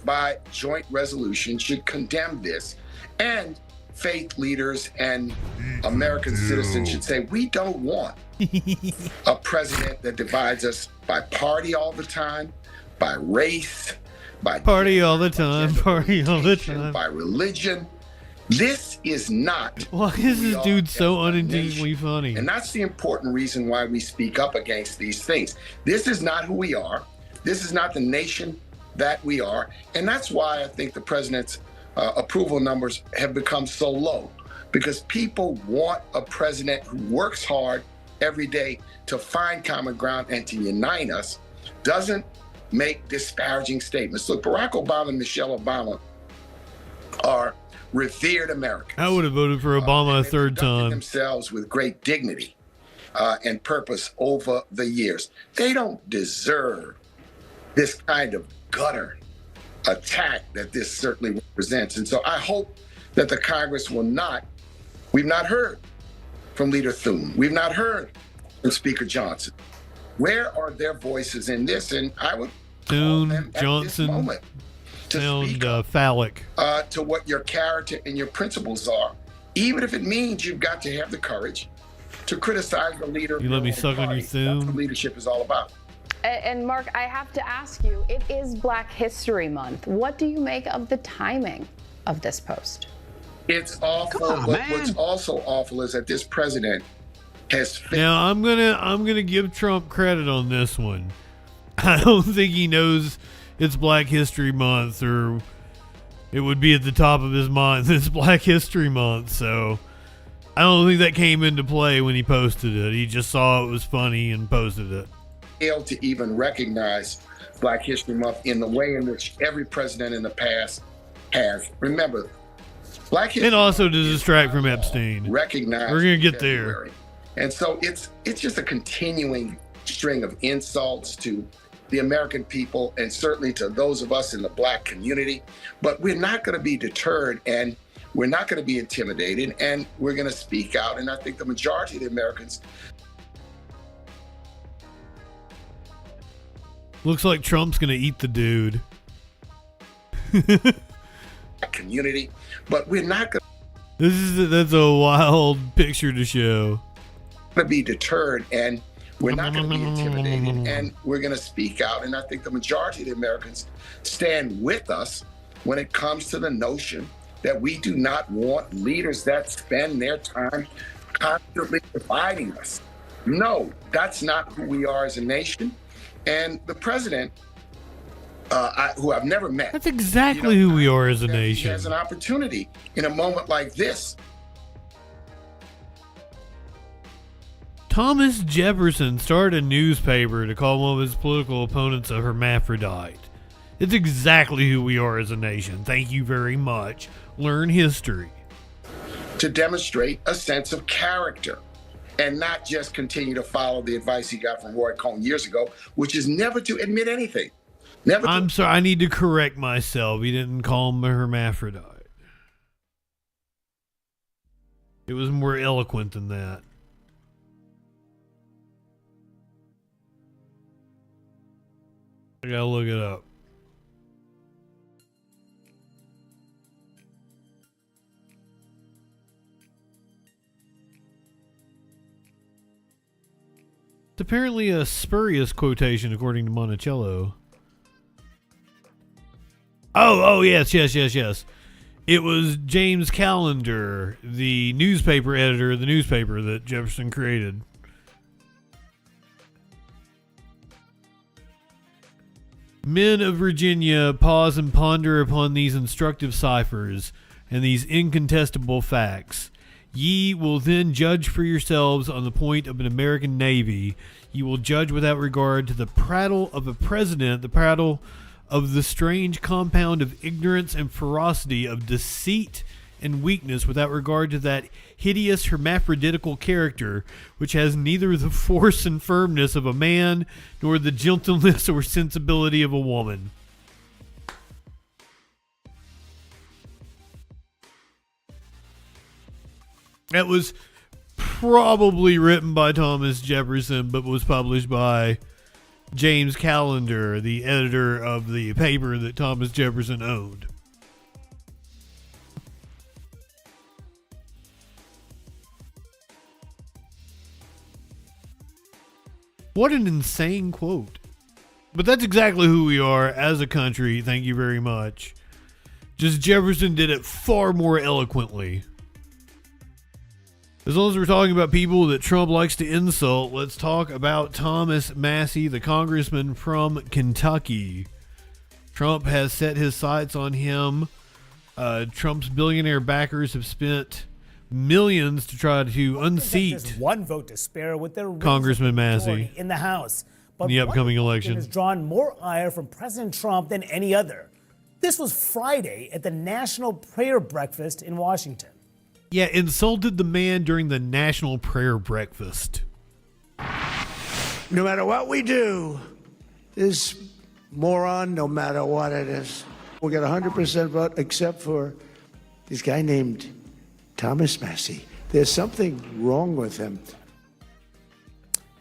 by joint resolution, should condemn this, and faith leaders and American citizens should say, we don't want a president that divides us by party all the time, by race, by party all the time, by religion. This is not. Why is this dude so unintentionally funny? And that's the important reason why we speak up against these things. This is not who we are. This is not the nation that we are. And that's why I think the president's approval numbers have become so low, because people want a president who works hard every day to find common ground and to unite us, doesn't make disparaging statements. So Barack Obama and Michelle Obama are revered Americans. I would have voted for Obama a third time. Themselves with great dignity and purpose over the years. They don't deserve this kind of gutter attack that this certainly represents. And so I hope that the Congress will not. We've not heard from Leader Thur. We've not heard from Speaker Johnson. Where are their voices in this? And I would Thur, Johnson sound phallic. To what your character and your principles are, even if it means you've got to have the courage to criticize the leader. You let me suck on your thumb. That's what leadership is all about. And Mark, I have to ask you, it is Black History Month. What do you make of the timing of this post? It's awful, but what's also awful is that this president has Now I'm gonna give Trump credit on this one. I don't think he knows it's Black History Month, or it would be at the top of his mind. It's Black History Month, so I don't think that came into play when he posted it. He just saw it was funny and posted it. Failed to even recognize Black History Month in the way in which every president in the past has. Remember, Black History And also to distract from Epstein. recognized. We're going to in get there. February. And so it's just a continuing string of insults to the American people and certainly to those of us in the Black community. But we're not going to be deterred, and we're not going to be intimidated, and we're going to speak out. And I think the majority of the Americans. Looks like Trump's going to eat the dude. Community, but we're not going That's a wild picture to show. to be deterred, and we're not going to be intimidated, and we're going to speak out. And I think the majority of the Americans stand with us when it comes to the notion that we do not want leaders that spend their time constantly dividing us. No, that's not who we are as a nation. And the president, who I've never met. That's exactly who we are as a He nation. has an opportunity in a moment like this. Thomas Jefferson started a newspaper to call one of his political opponents a hermaphrodite. It's exactly who we are as a nation. Thank you very much. Learn history. To demonstrate a sense of character and not just continue to follow the advice he got from Roy Cohn years ago, which is never to admit anything. Never. I'm sorry, I need to correct myself. He didn't call him a hermaphrodite. It was more eloquent than that. I gotta look it up. It's apparently a spurious quotation, according to Monticello. Oh, yes. It was James Callender, the newspaper editor of the newspaper that Jefferson created. Men of Virginia, pause and ponder upon these instructive ciphers and these incontestable facts. Ye will then judge for yourselves on the point of an American Navy. Ye will judge without regard to the prattle of a president, the prattle of the strange compound of ignorance and ferocity, of deceit and weakness, without regard to that hideous hermaphroditical character which has neither the force and firmness of a man nor the gentleness or sensibility of a woman. That was probably written by Thomas Jefferson, but was published by James Callender, the editor of the paper that Thomas Jefferson owned. What an insane quote. But that's exactly who we are as a country. Thank you very much. Just Jefferson did it far more eloquently. As long as we're talking about people that Trump likes to insult, let's talk about Thomas Massie, the congressman from Kentucky. Trump has set his sights on him. Trump's billionaire backers have spent millions to try to unseat just one vote to spare with their Congressman Massie in the House. But in the upcoming one election. has drawn more ire from President Trump than any other. This was Friday at the National Prayer Breakfast in Washington. Yeah, insulted the man during the National Prayer Breakfast. No matter what we do, this moron, no matter what it is, we'll get 100% vote except for this guy named Thomas Massie. There's something wrong with him.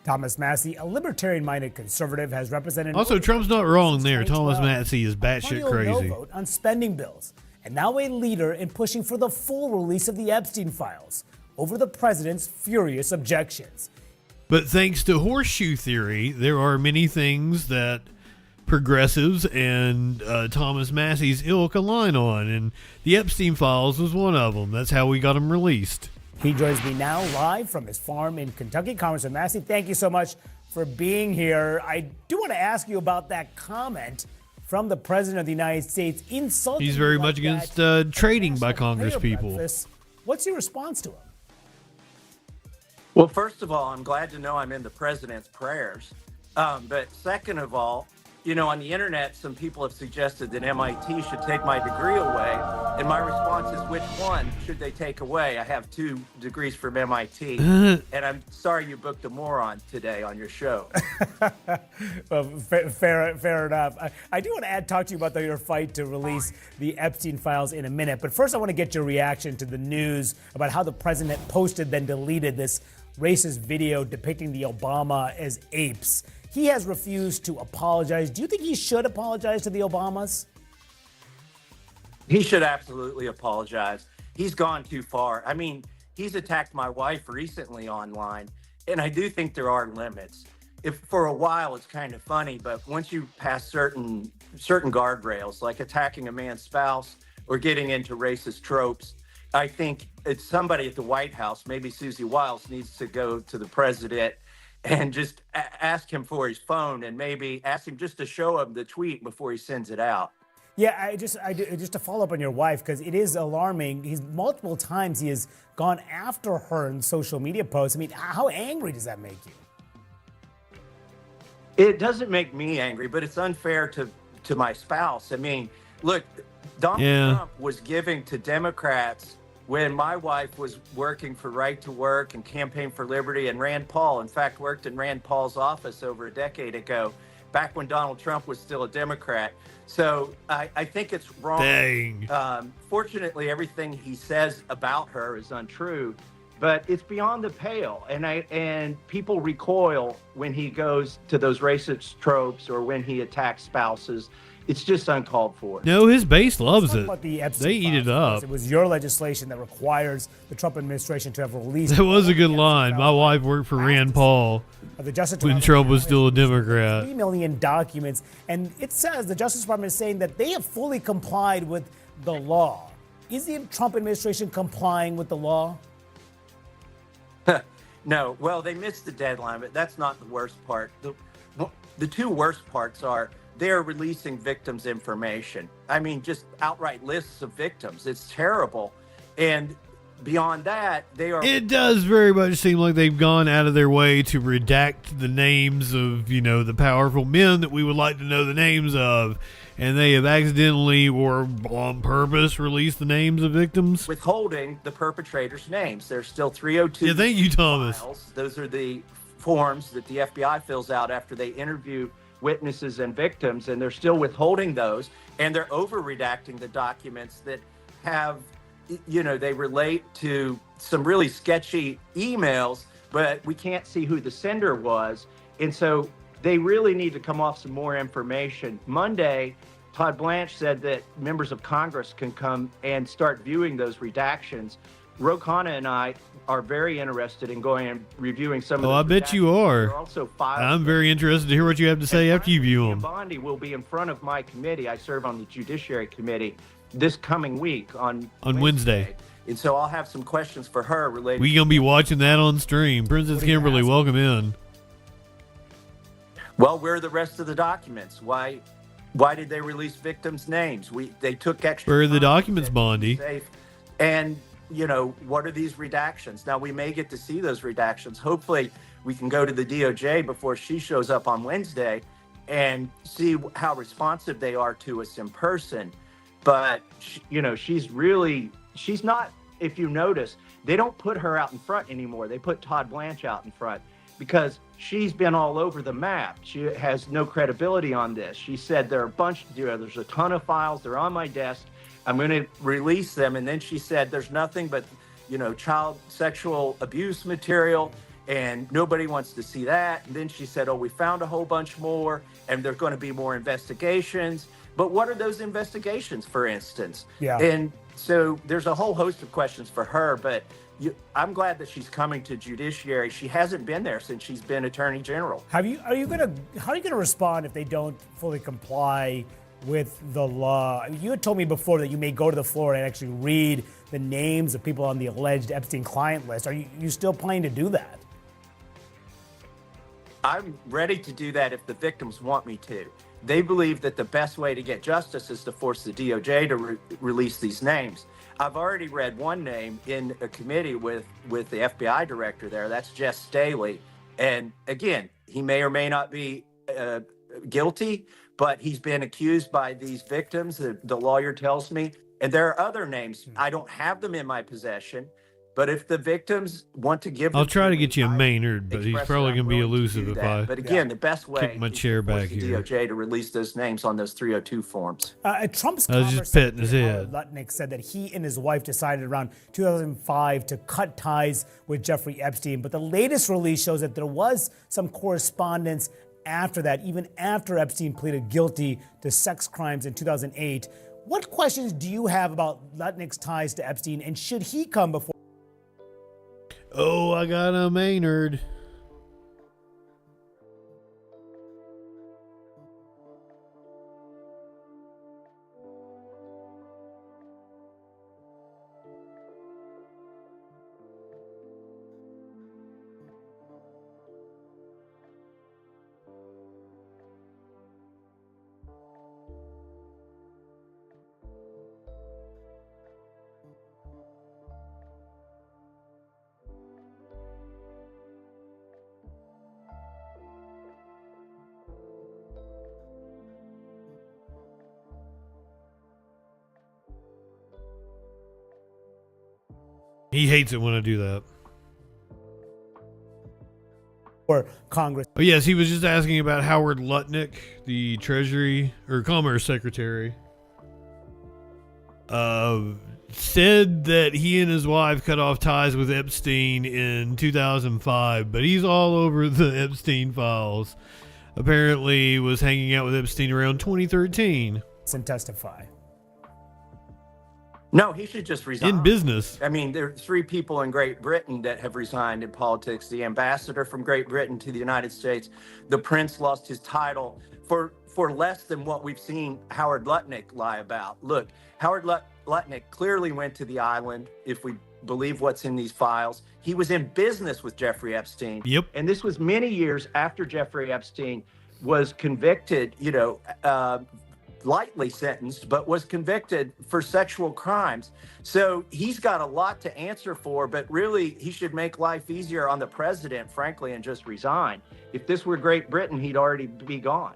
Thomas Massie, a libertarian-minded conservative, has represented. Also, Trump's not wrong there. Thomas Massie is batshit crazy. No vote on spending bills, and now a leader in pushing for the full release of the Epstein files over the president's furious objections. But thanks to horseshoe theory, there are many things that progressives and Thomas Massie's ilk align on, and the Epstein files was one of them. That's how we got them released. He joins me now live from his farm in Kentucky. Congressman Massie, thank you so much for being here. I do want to ask you about that comment from the President of the United States insulting. He's very much against trading by Congress people. What's your response to him? Well, first of all, I'm glad to know I'm in the president's prayers. But second of all, you know, on the internet, some people have suggested that MIT should take my degree away. And my response is, which one should they take away? I have 2 degrees from MIT. And I'm sorry you booked a moron today on your show. Well, fair enough. I do want to talk to you about your fight to release the Epstein files in a minute. But first, I want to get your reaction to the news about how the president posted, then deleted this racist video depicting the Obama as apes. He has refused to apologize. Do you think he should apologize to the Obamas? He should absolutely apologize. He's gone too far. I mean, he's attacked my wife recently online, and I do think there are limits. If for a while it's kind of funny, but once you pass certain guardrails, like attacking a man's spouse or getting into racist tropes, I think it's somebody at the White House, maybe Susie Wiles, needs to go to the president and just ask him for his phone and maybe ask him just to show him the tweet before he sends it out. Yeah, just to follow up on your wife, because it is alarming. He's multiple times he has gone after her in social media posts. I mean, how angry does that make you? It doesn't make me angry, but it's unfair to my spouse. I mean, look, Donald Trump was giving to Democrats when my wife was working for Right to Work and Campaign for Liberty, and Rand Paul, in fact, worked in Rand Paul's office over a decade ago, back when Donald Trump was still a Democrat. So I think it's wrong. Dang. Fortunately, everything he says about her is untrue, but it's beyond the pale. And people recoil when he goes to those racist tropes or when he attacks spouses. It's just uncalled for. No, his base loves it. The They eat it up. It was your legislation that requires the Trump administration to have released. That was a good line. My wife worked for Rand Paul The Justice when Trump was still a Democrat. 3 million documents, and it says the Justice Department is saying that they have fully complied with the law. Is the Trump administration complying with the law? No. Well, they missed the deadline, but that's not the worst part. The 2 worst parts are they're releasing victims' information. I mean, just outright lists of victims. It's terrible. And beyond that, they are... It does very much seem like they've gone out of their way to redact the names of, you know, the powerful men that we would like to know the names of. And they have accidentally or on purpose released the names of victims. Withholding the perpetrators' names. There's still 302... Yeah, thank you, Thomas. Files. Those are the forms that the FBI fills out after they interview witnesses and victims, and they're still withholding those, and they're over-redacting the documents that have, you know, they relate to some really sketchy emails, but we can't see who the sender was, and so they really need to come off some more information. Monday, Todd Blanche said that members of Congress can come and start viewing those redactions. Ro Khanna and I are very interested in going and reviewing some of the... Oh, I bet you are. Also filed. I'm very interested to hear what you have to say after you view them. Bondi will be in front of my committee. I serve on the Judiciary Committee this coming week on Wednesday. And so I'll have some questions for her related... We going to be watching that on stream. Princess Kimberly, welcome in. Well, where are the rest of the documents? Why did they release victims' names? They took extra... Where are the documents, Bondi? And... you know, what are these redactions? Now, we may get to see those redactions. Hopefully, we can go to the DOJ before she shows up on Wednesday and see how responsive they are to us in person. But, you know, she's not, if you notice, they don't put her out in front anymore. They put Todd Blanche out in front because she's been all over the map. She has no credibility on this. She said there's a ton of files. They're on my desk. I'm going to release them. And then she said, there's nothing but, you know, child sexual abuse material, and nobody wants to see that. And then she said, oh, we found a whole bunch more, and there's going to be more investigations. But what are those investigations, for instance? Yeah. And so there's a whole host of questions for her, but I'm glad that she's coming to Judiciary. She hasn't been there since she's been Attorney General. How are you going to respond if they don't fully comply with the law? You had told me before that you may go to the floor and actually read the names of people on the alleged Epstein client list. Are you still planning to do that? I'm ready to do that if the victims want me to. They believe that the best way to get justice is to force the DOJ to release these names. I've already read one name in a committee with the FBI director there. That's Jess Staley. And again, he may or may not be guilty, but he's been accused by these victims, the lawyer tells me. And there are other names. I don't have them in my possession, but if the victims want to give them I'll try to get you a Maynard, but he's probably going to be elusive if I But again, the best way kick my chair back is for the here. DOJ to release those names on those 302 forms. Trump's I was Commerce just petting his Secretary head. Howard Lutnick said that he and his wife decided around 2005 to cut ties with Jeffrey Epstein. But the latest release shows that there was some correspondence after that, even after Epstein pleaded guilty to sex crimes in 2008. What questions do you have about Lutnick's ties to Epstein, and should he come before? Oh, I got a Maynard. He hates it when I do that. Or Congress? Oh, yes, he was just asking about Howard Lutnick, the Treasury or Commerce Secretary. Said that he and his wife cut off ties with Epstein in 2005, but he's all over the Epstein files. Apparently was hanging out with Epstein around 2013. And testify. No, he should just resign. In business. I mean, there are 3 people in Great Britain that have resigned in politics. The ambassador from Great Britain to the United States. The prince lost his title for less than what we've seen Howard Lutnick lie about. Look, Howard Lutnick clearly went to the island, if we believe what's in these files. He was in business with Jeffrey Epstein. Yep. And this was many years after Jeffrey Epstein was convicted, lightly sentenced, but was convicted for sexual crimes. So he's got a lot to answer for, but really he should make life easier on the president, frankly, and just resign. If this were Great Britain, he'd already be gone.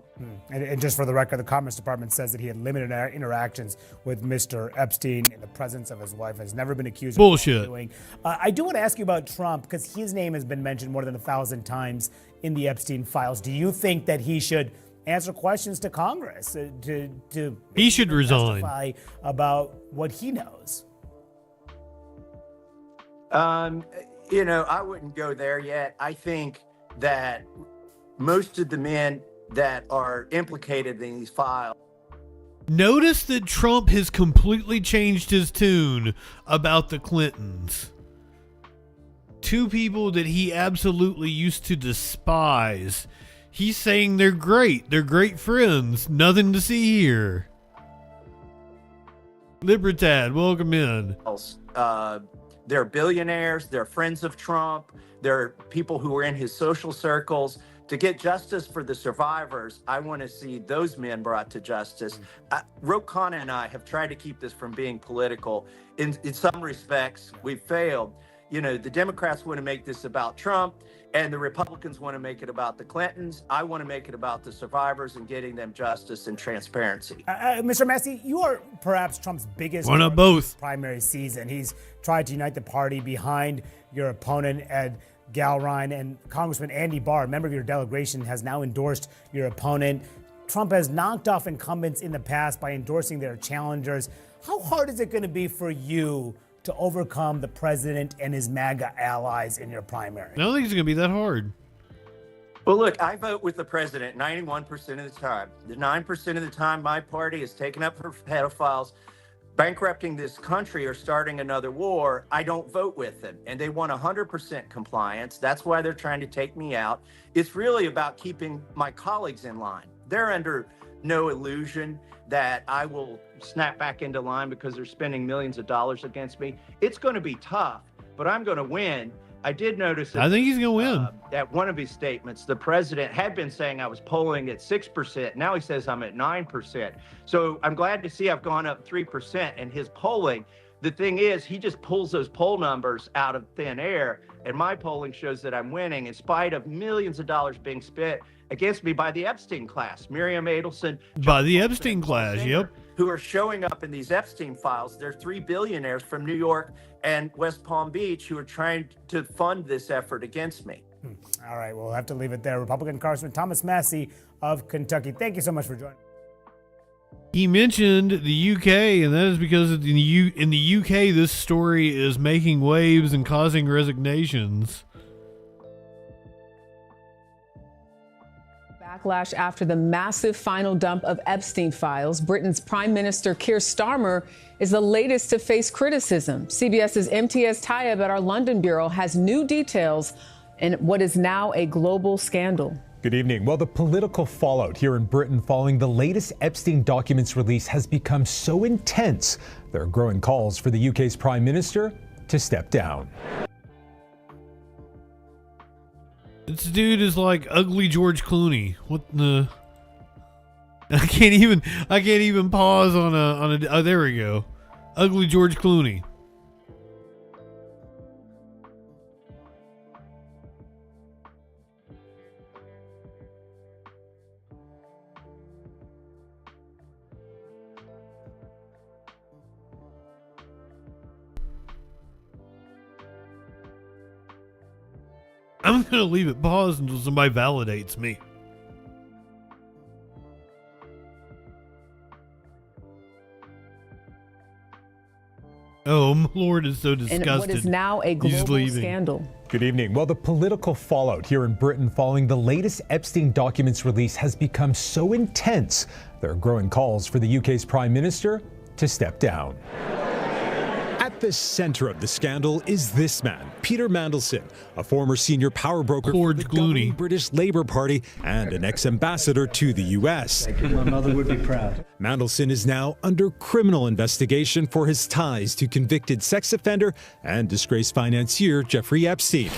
And just for the record, the Commerce Department says that he had limited interactions with Mr. Epstein in the presence of his wife, has never been accused of wrongdoing. I do want to ask you about Trump, because his name has been mentioned more than 1,000 times in the Epstein files. Do you think that he should answer questions to Congress he should resign testify about what he knows? I wouldn't go there yet. I think that most of the men that are implicated in these files. Notice that Trump has completely changed his tune about the Clintons. 2 people that he absolutely used to despise. He's saying they're great. They're great friends. Nothing to see here. Libertad, welcome in. They're billionaires. They're friends of Trump. They're people who are in his social circles. To get justice for the survivors, I want to see those men brought to justice. Ro Khanna and I have tried to keep this from being political. In some respects, we've failed. The Democrats want to make this about Trump, and the Republicans want to make it about the Clintons. I want to make it about the survivors and getting them justice and transparency. Mr. Massey, you are perhaps Trump's biggest Why not both? primary season. He's tried to unite the party behind your opponent, Ed Galrine, and Congressman Andy Barr, a member of your delegation, has now endorsed your opponent. Trump has knocked off incumbents in the past by endorsing their challengers. How hard is it going to be for you to overcome the president and his MAGA allies in your primary? I don't think it's going to be that hard. Well, look, I vote with the president 91% of the time. The 9% of the time my party is taken up for pedophiles, bankrupting this country, or starting another war, I don't vote with them. And they want 100% compliance. That's why they're trying to take me out. It's really about keeping my colleagues in line. They're under no illusion that I will snap back into line because they're spending millions of dollars against me. It's going to be tough, but I'm going to win. I did notice that, I think he's going to win. At one of his statements, the president had been saying I was polling at 6%. Now he says I'm at 9%. So I'm glad to see I've gone up 3% in his polling. The thing is, he just pulls those poll numbers out of thin air, and my polling shows that I'm winning in spite of millions of dollars being spent against me by the Epstein class. Miriam Adelson. By the Epstein class, yep. Who are showing up in these Epstein files. They're 3 billionaires from New York and West Palm Beach who are trying to fund this effort against me. All right, we'll have to leave it there. Republican Congressman Thomas Massie of Kentucky, thank you so much for joining. He mentioned the UK, and that is because in the UK, this story is making waves and causing resignations. Backlash after the massive final dump of Epstein files. Britain's Prime Minister Keir Starmer is the latest to face criticism. CBS's MTS Tayeb at our London bureau has new details in what is now a global scandal. Good evening. Well, the political fallout here in Britain following the latest Epstein documents release has become so intense, there are growing calls for the UK's Prime Minister to step down. This dude is like ugly George Clooney. What the? I can't even pause on a. Oh, there we go. Ugly George Clooney. I'm going to leave it paused until somebody validates me. Oh, my Lord is so disgusted. And what is now a global scandal. Good evening. Well, the political fallout here in Britain following the latest Epstein documents release has become so intense, there are growing calls for the UK's Prime Minister to step down. At the center of the scandal is this man, Peter Mandelson, a former senior power broker for the governing British Labour Party and an ex-ambassador to the U.S. My mother would be proud. Mandelson is now under criminal investigation for his ties to convicted sex offender and disgraced financier Jeffrey Epstein.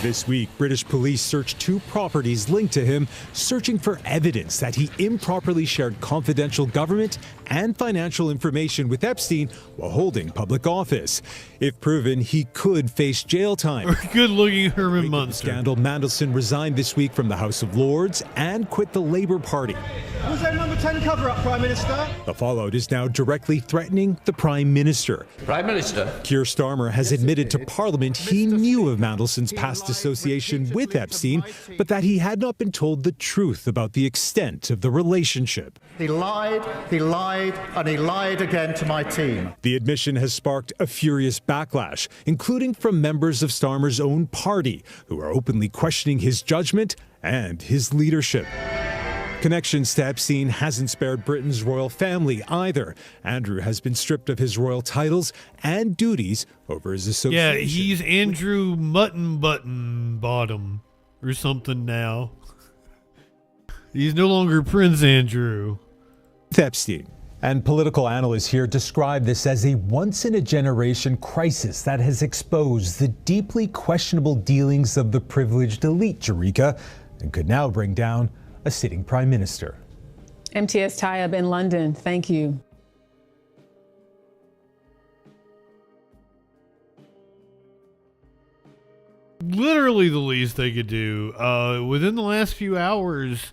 This week, British police searched 2 properties linked to him, searching for evidence that he improperly shared confidential government and financial information with Epstein while holding public office. If proven, he could face jail time. Good-looking Herman Munster. Scandal, Mandelson resigned this week from the House of Lords and quit the Labour Party. Was there number 10 cover-up, Prime Minister? The fallout is now directly threatening the Prime Minister. Prime Minister? Keir Starmer has admitted to Parliament he knew of Mandelson's past association with Epstein, but that he had not been told the truth about the extent of the relationship. He lied, and he lied again to my team. The admission has sparked a furious backlash, including from members of Starmer's own party, who are openly questioning his judgment and his leadership. Connections to Epstein hasn't spared Britain's royal family either. Andrew has been stripped of his royal titles and duties over his association. Yeah, he's Andrew Mutton Button Bottom or something now. He's no longer Prince Andrew. Epstein. And political analysts here describe this as a once-in-a-generation crisis that has exposed the deeply questionable dealings of the privileged elite, Jerika, and could now bring down a sitting prime minister. MTS Tayeb in London, thank you. Literally the least they could do. Within the last few hours,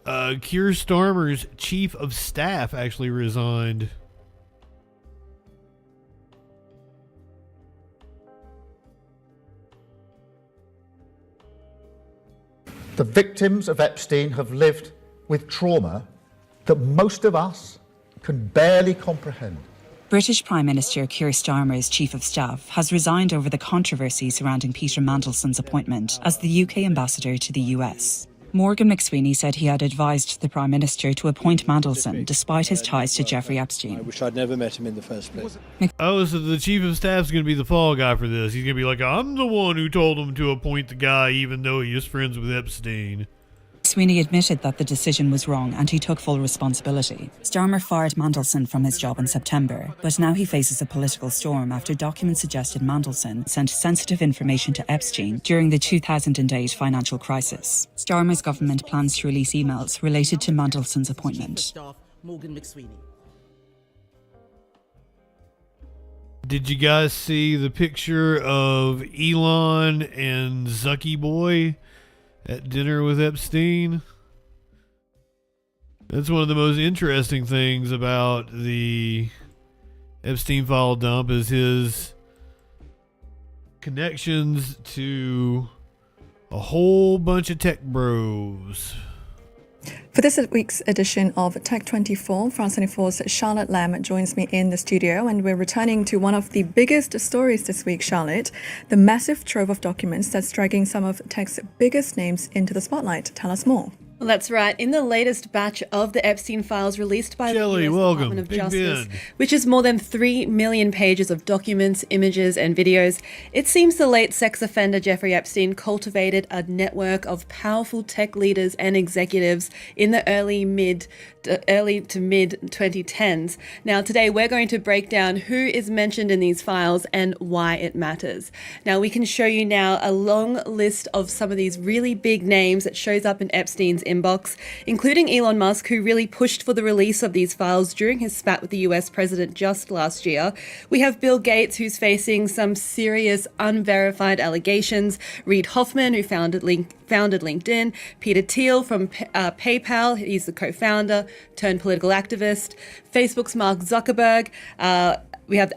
Keir Starmer's chief of staff actually resigned. The victims of Epstein have lived with trauma that most of us can barely comprehend. British Prime Minister Keir Starmer's Chief of Staff has resigned over the controversy surrounding Peter Mandelson's appointment as the UK ambassador to the US. Morgan McSweeney said he had advised the Prime Minister to appoint Mandelson despite his ties to Jeffrey Epstein. I wish I'd never met him in the first place. Oh, so the chief of staff's going to be the fall guy for this. He's going to be like, I'm the one who told him to appoint the guy even though he is friends with Epstein. McSweeney admitted that the decision was wrong and he took full responsibility. Starmer fired Mandelson from his job in September, but now he faces a political storm after documents suggested Mandelson sent sensitive information to Epstein during the 2008 financial crisis. Starmer's government plans to release emails related to Mandelson's appointment. Morgan McSweeney. Did you guys see the picture of Elon and Zucky Boy at dinner with Epstein? That's one of the most interesting things about the Epstein file dump is his connections to a whole bunch of tech bros. For this week's edition of Tech24, France 24's Charlotte Lamb joins me in the studio, and we're returning to one of the biggest stories this week, Charlotte, the massive trove of documents that's dragging some of tech's biggest names into the spotlight. Tell us more. Well, that's right. In the latest batch of the Epstein files released by the US Department of Justice, which is more than 3 million pages of documents, images, and videos, it seems the late sex offender Jeffrey Epstein cultivated a network of powerful tech leaders and executives in the early to mid 2010s. Now, today we're going to break down who is mentioned in these files and why it matters. Now, we can show you now a long list of some of these really big names that shows up in Epstein's inbox, including Elon Musk, who really pushed for the release of these files during his spat with the US president just last year. We have Bill Gates, who's facing some serious unverified allegations, Reid Hoffman, who founded LinkedIn, Peter Thiel from PayPal, he's the co-founder turned political activist, Facebook's Mark Zuckerberg, we have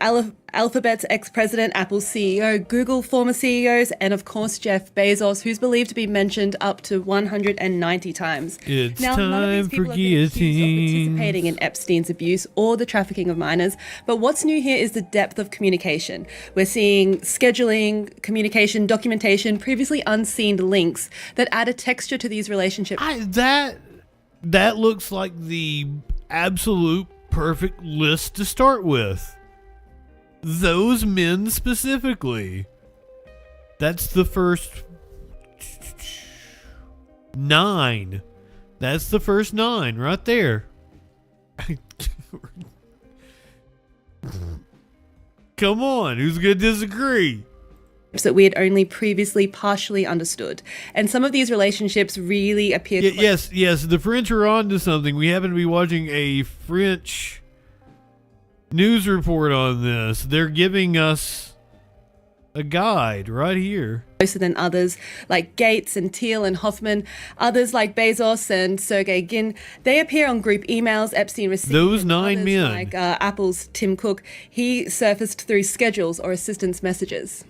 Alphabet's ex-president, Apple's CEO, Google former CEOs, and of course Jeff Bezos, who's believed to be mentioned up to 190 times. It's now, none of these time people for have been accused of guillotine. participating in Epstein's abuse or the trafficking of minors, but what's new here is the depth of communication. We're seeing scheduling, communication, documentation, previously unseen links that add a texture to these relationships. That looks like the absolute perfect list to start with. Those men specifically. That's the first 9. That's the first 9 right there. Come on, who's going to disagree? That we had only previously partially understood. And some of these relationships really appear... Yes, the French are on to something. We happen to be watching a French news report on this. They're giving us a guide right here. Closer than others like Gates and Thiel and Hoffman. Others like Bezos and Sergey Gin, they appear on group emails Epstein received. Those 9 men. Like Apple's Tim Cook, he surfaced through schedules or assistance messages.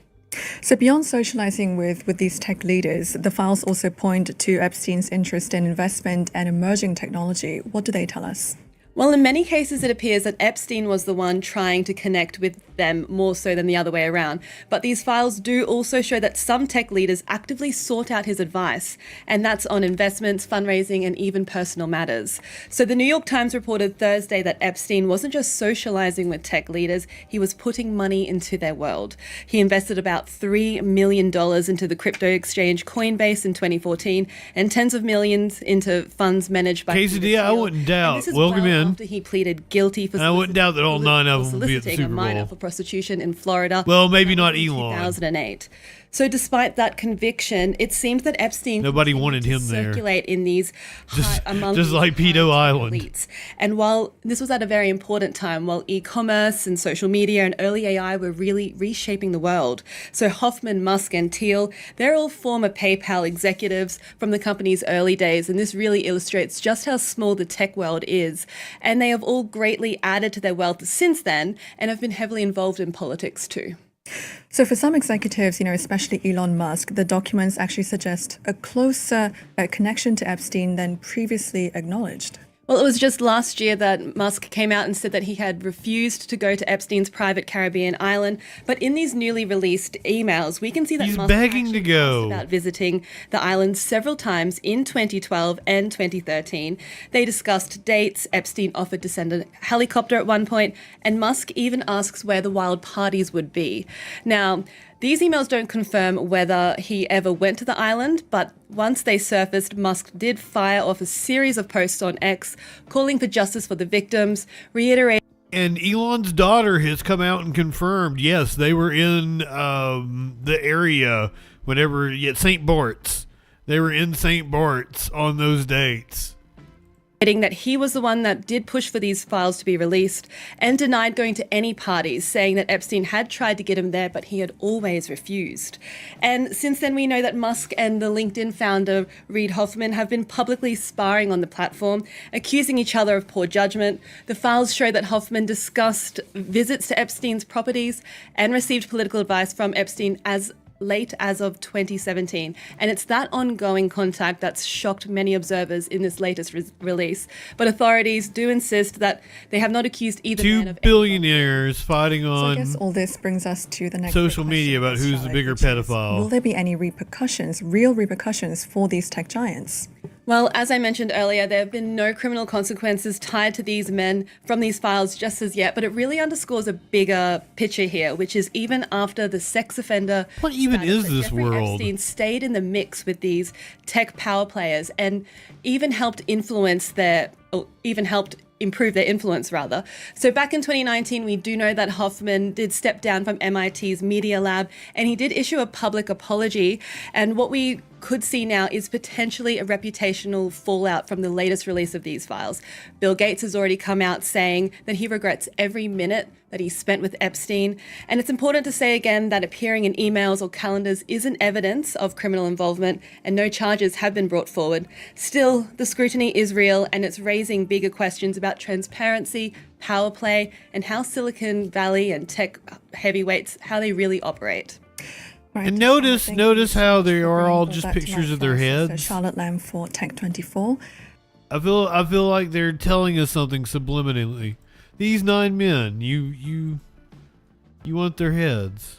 So beyond socializing with these tech leaders, the files also point to Epstein's interest in investment and emerging technology. What do they tell us? Well, in many cases, it appears that Epstein was the one trying to connect with them more so than the other way around. But these files do also show that some tech leaders actively sought out his advice, and that's on investments, fundraising, and even personal matters. So the New York Times reported Thursday that Epstein wasn't just socializing with tech leaders, he was putting money into their world. He invested about $3 million into the crypto exchange Coinbase in 2014, and tens of millions into funds managed by... Quesadilla, I wouldn't doubt. Welcome in. After he pleaded guilty for... I wouldn't doubt that all 9 of them will be at the soliciting a Super minor Bowl. for prostitution in Florida. Well, maybe not Elon. 2008. So despite that conviction, it seems that Epstein Nobody wanted him there. circulate in these among Just like Pedo Island. elites. And while this was at a very important time, while e-commerce and social media and early AI were really reshaping the world. So Hoffman, Musk, and Thiel, they're all former PayPal executives from the company's early days, and this really illustrates just how small the tech world is. And they have all greatly added to their wealth since then, and have been heavily involved in politics too. So for some executives, especially Elon Musk, the documents actually suggest a closer connection to Epstein than previously acknowledged. Well, it was just last year that Musk came out and said that he had refused to go to Epstein's private Caribbean island. But in these newly released emails, we can see that He's Musk begging to go. asked about visiting the island several times in 2012 and 2013. They discussed dates. Epstein offered to send a helicopter at one point, and Musk even asks where the wild parties would be. Now, these emails don't confirm whether he ever went to the island, but once they surfaced, Musk did fire off a series of posts on X, calling for justice for the victims, reiterating... And Elon's daughter has come out and confirmed, yes, they were in the area whenever, St. Bart's. They were in St. Bart's on those dates. that he was the one that did push for these files to be released and denied going to any parties, saying that Epstein had tried to get him there, but he had always refused. And since then, we know that Musk and the LinkedIn founder, Reid Hoffman, have been publicly sparring on the platform, accusing each other of poor judgment. The files show that Hoffman discussed visits to Epstein's properties and received political advice from Epstein as late as of 2017. And it's that ongoing contact that's shocked many observers in this latest release. But authorities do insist that they have not accused either man of Two billionaires fighting So I on guess all this brings us to the next social big media about question, who's the bigger pedophile. Will there be any repercussions, real repercussions for these tech giants? Well, as I mentioned earlier, there have been no criminal consequences tied to these men from these files just as yet, but it really underscores a bigger picture here, which is even after the sex offender... What even is this Jeffrey world? Epstein stayed in the mix with these tech power players and even helped influence their... or even helped improve their influence, rather. So back in 2019, we do know that Hoffman did step down from MIT's Media Lab, and he did issue a public apology. And what we could see now is potentially a reputational fallout from the latest release of these files. Bill Gates has already come out saying that he regrets every minute that he spent with Epstein. And it's important to say again that appearing in emails or calendars isn't evidence of criminal involvement, and no charges have been brought forward. Still, the scrutiny is real, and it's raising bigger questions about transparency, power play, and how Silicon Valley and tech heavyweights, how they really operate. And notice how they are all just pictures of their heads. Charlotte Lamb for Tech24. I feel like they're telling us something subliminally. These 9 men, you want their heads.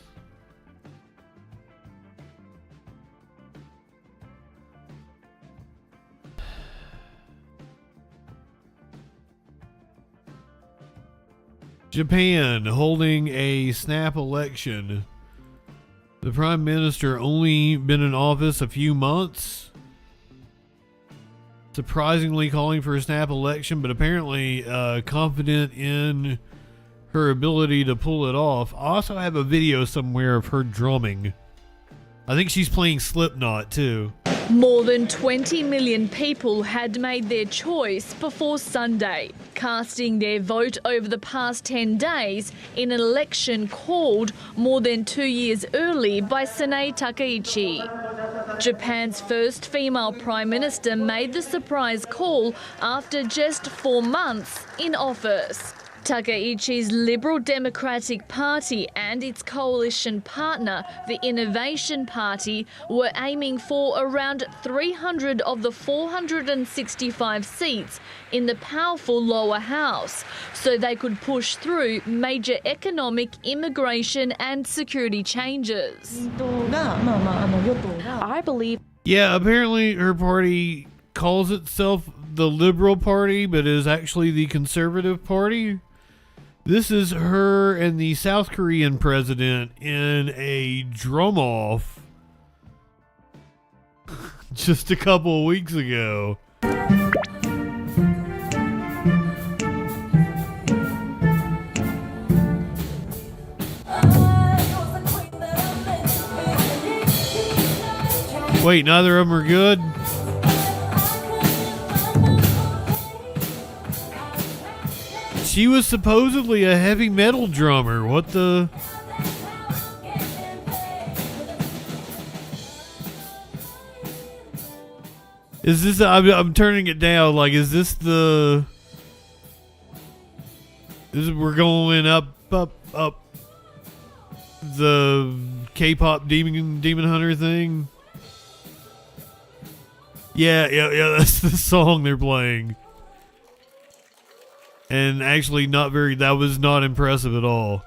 Japan holding a snap election. The Prime Minister only been in office a few months. Surprisingly calling for a snap election, but apparently confident in her ability to pull it off. I also have a video somewhere of her drumming. I think she's playing Slipknot too. More than 20 million people had made their choice before Sunday, casting their vote over the past 10 days in an election called more than 2 years early by Sanae Takaichi. Japan's first female prime minister made the surprise call after just 4 months in office. Takaichi's Liberal Democratic Party and its coalition partner, the Innovation Party, were aiming for around 300 of the 465 seats in the powerful lower house, so they could push through major economic, immigration and security changes. I believe... Yeah, apparently her party calls itself the Liberal Party, but is actually the Conservative Party. This is her and the South Korean president in a drum-off just a couple of weeks ago. Wait, neither of them are good? She was supposedly a heavy metal drummer. What the... Is this... I'm turning it down. Like, is this the... We're going up the K-pop demon hunter thing? Yeah, that's the song they're playing. And actually that was not impressive at all.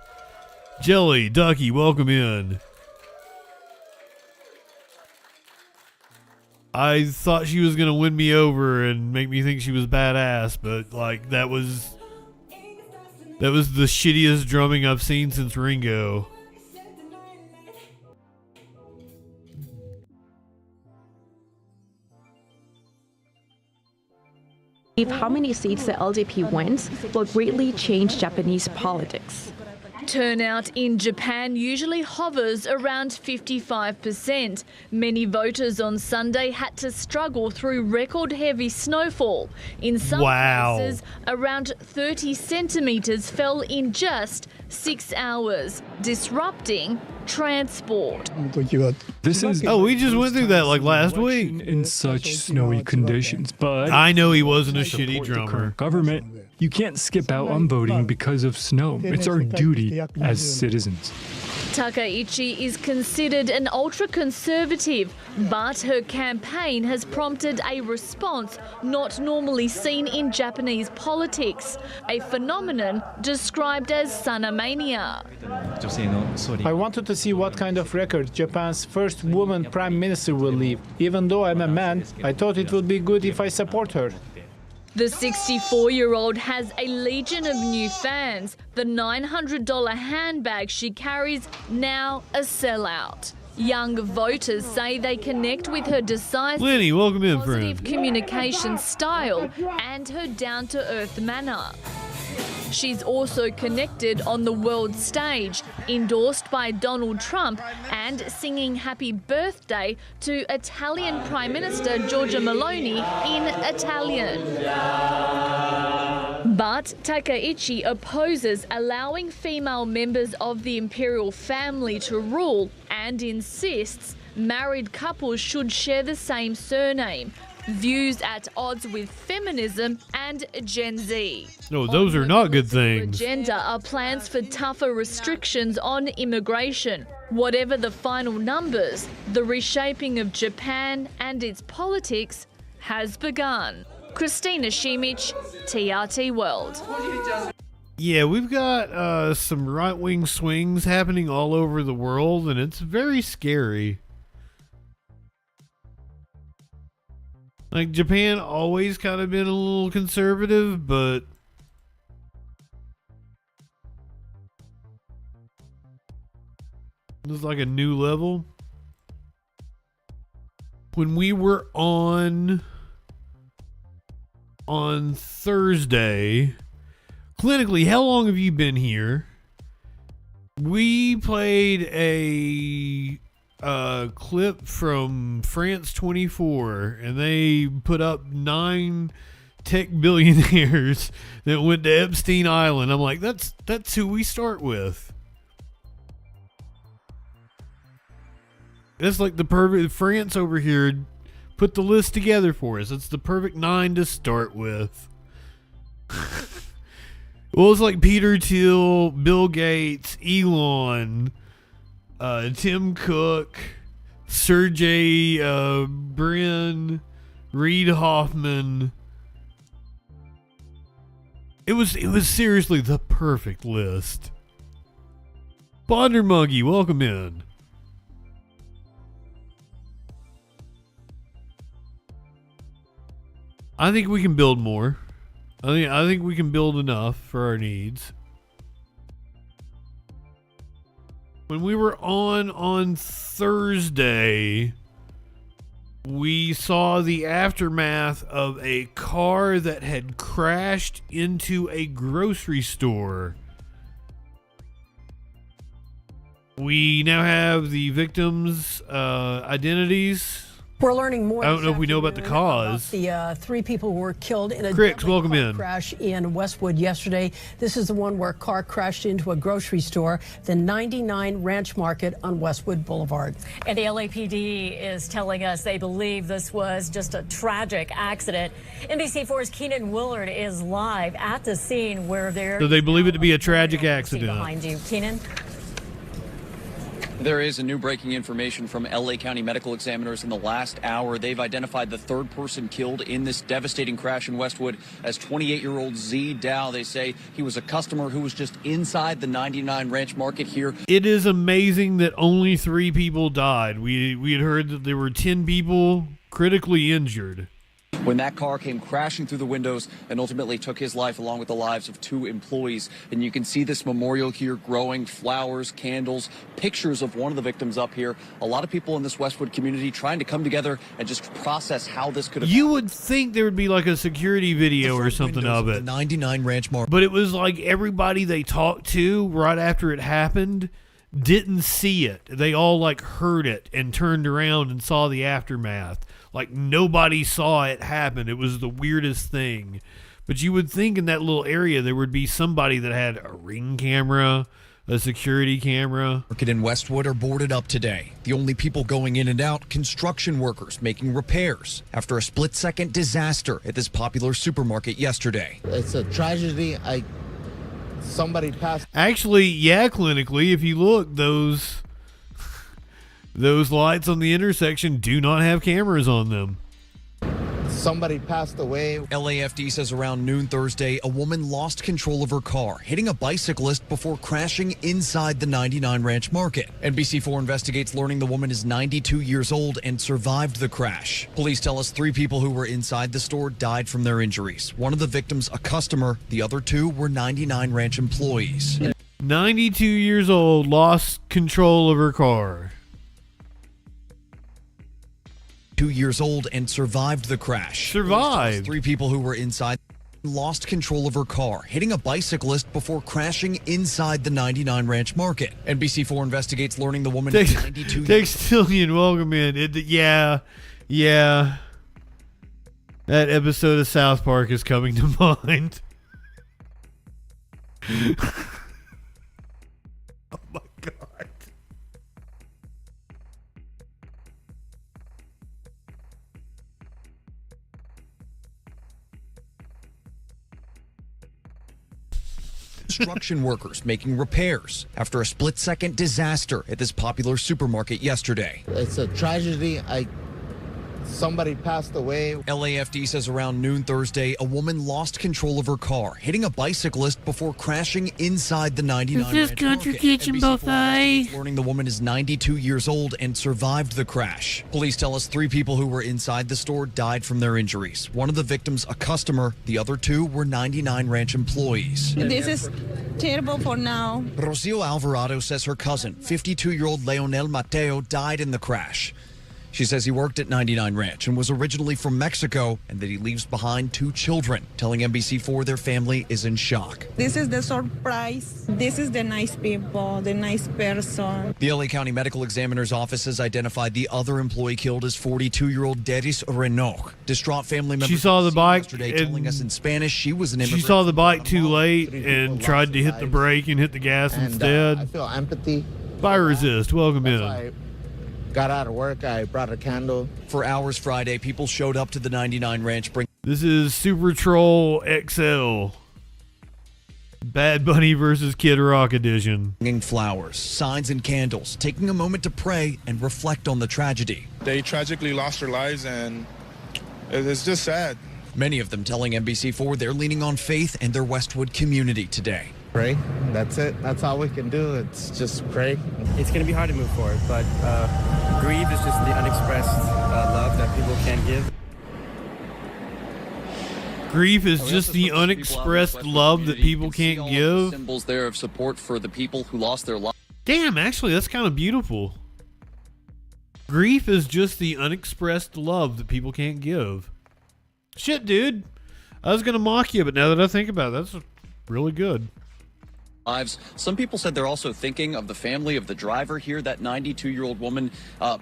Jelly, Ducky, welcome in. I thought she was gonna win me over and make me think she was badass, but like that was the shittiest drumming I've seen since Ringo. How many seats the LDP wins will greatly change Japanese politics. Turnout in Japan usually hovers around 55%. Many voters on Sunday had to struggle through record-heavy snowfall. In some places, around 30 centimetres fell in just 6 hours, disrupting transport. This is we just went through that like last week in such snowy conditions, but I know he wasn't a shitty drummer. Government, you can't skip out on voting because of snow. It's our duty as citizens. Takaichi is considered an ultra-conservative, but her campaign has prompted a response not normally seen in Japanese politics, a phenomenon described as Sanamania. I wanted to see what kind of record Japan's first woman prime minister will leave. Even though I'm a man, I thought it would be good if I support her. The 64-year-old has a legion of new fans. The $900 handbag she carries now a sellout. Young voters say they connect with her decisive, Lenny, welcome in, positive friend. communication style and her down-to-earth manner. She's also connected on the world stage, endorsed by Donald Trump and singing happy birthday to Italian Prime Minister Giorgia Meloni in Italian. But Takaichi opposes allowing female members of the imperial family to rule and insists married couples should share the same surname. Views at odds with feminism and Gen Z. No, those are not good things. Agenda are plans for tougher restrictions on immigration. Whatever the final numbers, the reshaping of Japan and its politics has begun. Christina Shimich, TRT World. Yeah, we've got some right-wing swings happening all over the world, and it's very scary. Like, Japan always kind of been a little conservative, but this is like a new level. When we were on Thursday, clinically, how long have you been here? We played a clip from France 24, and they put up 9 tech billionaires that went to Epstein Island. I'm like, that's who we start with. That's like the perfect France over here put the list together for us. It's the perfect 9 to start with. Well, it's like Peter Thiel, Bill Gates, Elon, Tim Cook, Sergey Brin, Reid Hoffman. It was seriously the perfect list. Bonder Monkey, welcome in. I think we can build more. I think we can build enough for our needs. When we were on Thursday, we saw the aftermath of a car that had crashed into a grocery store. We now have the victims' identities. We're learning more. I don't know if we know about the cause. The 3 people who were killed in a Cricks, welcome in. crash in Westwood yesterday. This is the one where a car crashed into a grocery store, the 99 Ranch Market on Westwood Boulevard. And the LAPD is telling us they believe this was just a tragic accident. NBC4's Keenan Willard is live at the scene where they're... So they believe it to be a tragic accident. Behind you, Keenan. There is a new breaking information from LA County medical examiners in the last hour. They've identified the 3rd person killed in this devastating crash in Westwood as 28-year-old Z Dow. They say he was a customer who was just inside the 99 Ranch Market here. It is amazing that only 3 people died. We had heard that there were 10 people critically injured. when that car came crashing through the windows and ultimately took his life along with the lives of 2 employees. And you can see this memorial here growing, flowers, candles, pictures of one of the victims up here. A lot of people in this Westwood community trying to come together and just process how this could have You would think there would be like a security video or something of it. 99 Ranch Market. But it was like everybody they talked to right after it happened didn't see it. They all like heard it and turned around and saw the aftermath. Like nobody saw it happen. It was the weirdest thing. But you would think in that little area there would be somebody that had a Ring camera, a security camera. Market in Westwood are boarded up today. The only people going in and out, construction workers making repairs after a split-second disaster at this popular supermarket yesterday. It's a tragedy. Somebody passed. Actually, yeah, clinically, if you look, those lights on the intersection do not have cameras on them. Somebody passed away. LAFD says around noon Thursday, a woman lost control of her car, hitting a bicyclist before crashing inside the 99 Ranch Market. NBC4 investigates, learning the woman is 92 years old and survived the crash. Police tell us 3 people who were inside the store died from their injuries. One of the victims, a customer. The other 2 were 99 Ranch employees. 92 years old, lost control of her car. 2 years old and survived the crash. Survived. 3 people who were inside lost control of her car, hitting a bicyclist before crashing inside the 99 Ranch Market. NBC4 investigates, learning the woman is 92. Textillion, welcome in. Yeah. That episode of South Park is coming to mind. Oh my God. Construction workers making repairs after a split-second disaster at this popular supermarket yesterday. It's a tragedy. Somebody passed away. LAFD says around noon Thursday, a woman lost control of her car, hitting a bicyclist before crashing inside the 99 Is this Ranch country Market. kitchen buffet? Learning the woman is 92 years old and survived the crash. Police tell us 3 people who were inside the store died from their injuries. One of the victims, a customer. The other 2 were 99 Ranch employees. This is terrible for now. Rocio Alvarado says her cousin, 52-year-old Leonel Mateo, died in the crash. She says he worked at 99 Ranch and was originally from Mexico, and that he leaves behind 2 children, telling NBC4 their family is in shock. This is the surprise. This is the nice people, the nice person. The LA County Medical Examiner's Office has identified the other employee killed as 42-year-old Deris Renault. Distraught family members She saw the bike yesterday telling us in Spanish she was an immigrant. She saw the bike too late and tried to hit the brake and hit the gas instead. I feel empathy. Fire resist, welcome in. I got out of work. I brought a candle. For hours Friday, people showed up to the 99 Ranch. This is Super Troll XL. Bad Bunny versus Kid Rock edition. Bringing flowers, signs, and candles, taking a moment to pray and reflect on the tragedy. They tragically lost their lives, and it's just sad. Many of them telling NBC4 they're leaning on faith and their Westwood community today. Pray. That's it. That's all we can do. It's just pray. It's going to be hard to move forward, but grief is just the unexpressed love that people can't give. Grief is just the unexpressed love that people can't give. Symbols there of support for the people who lost their lives. Damn, actually, that's kind of beautiful. Grief is just the unexpressed love that people can't give. Shit, dude. I was going to mock you, but now that I think about it, that's really good. Lives. Some people said they're also thinking of the family of the driver here, that 92-year-old woman.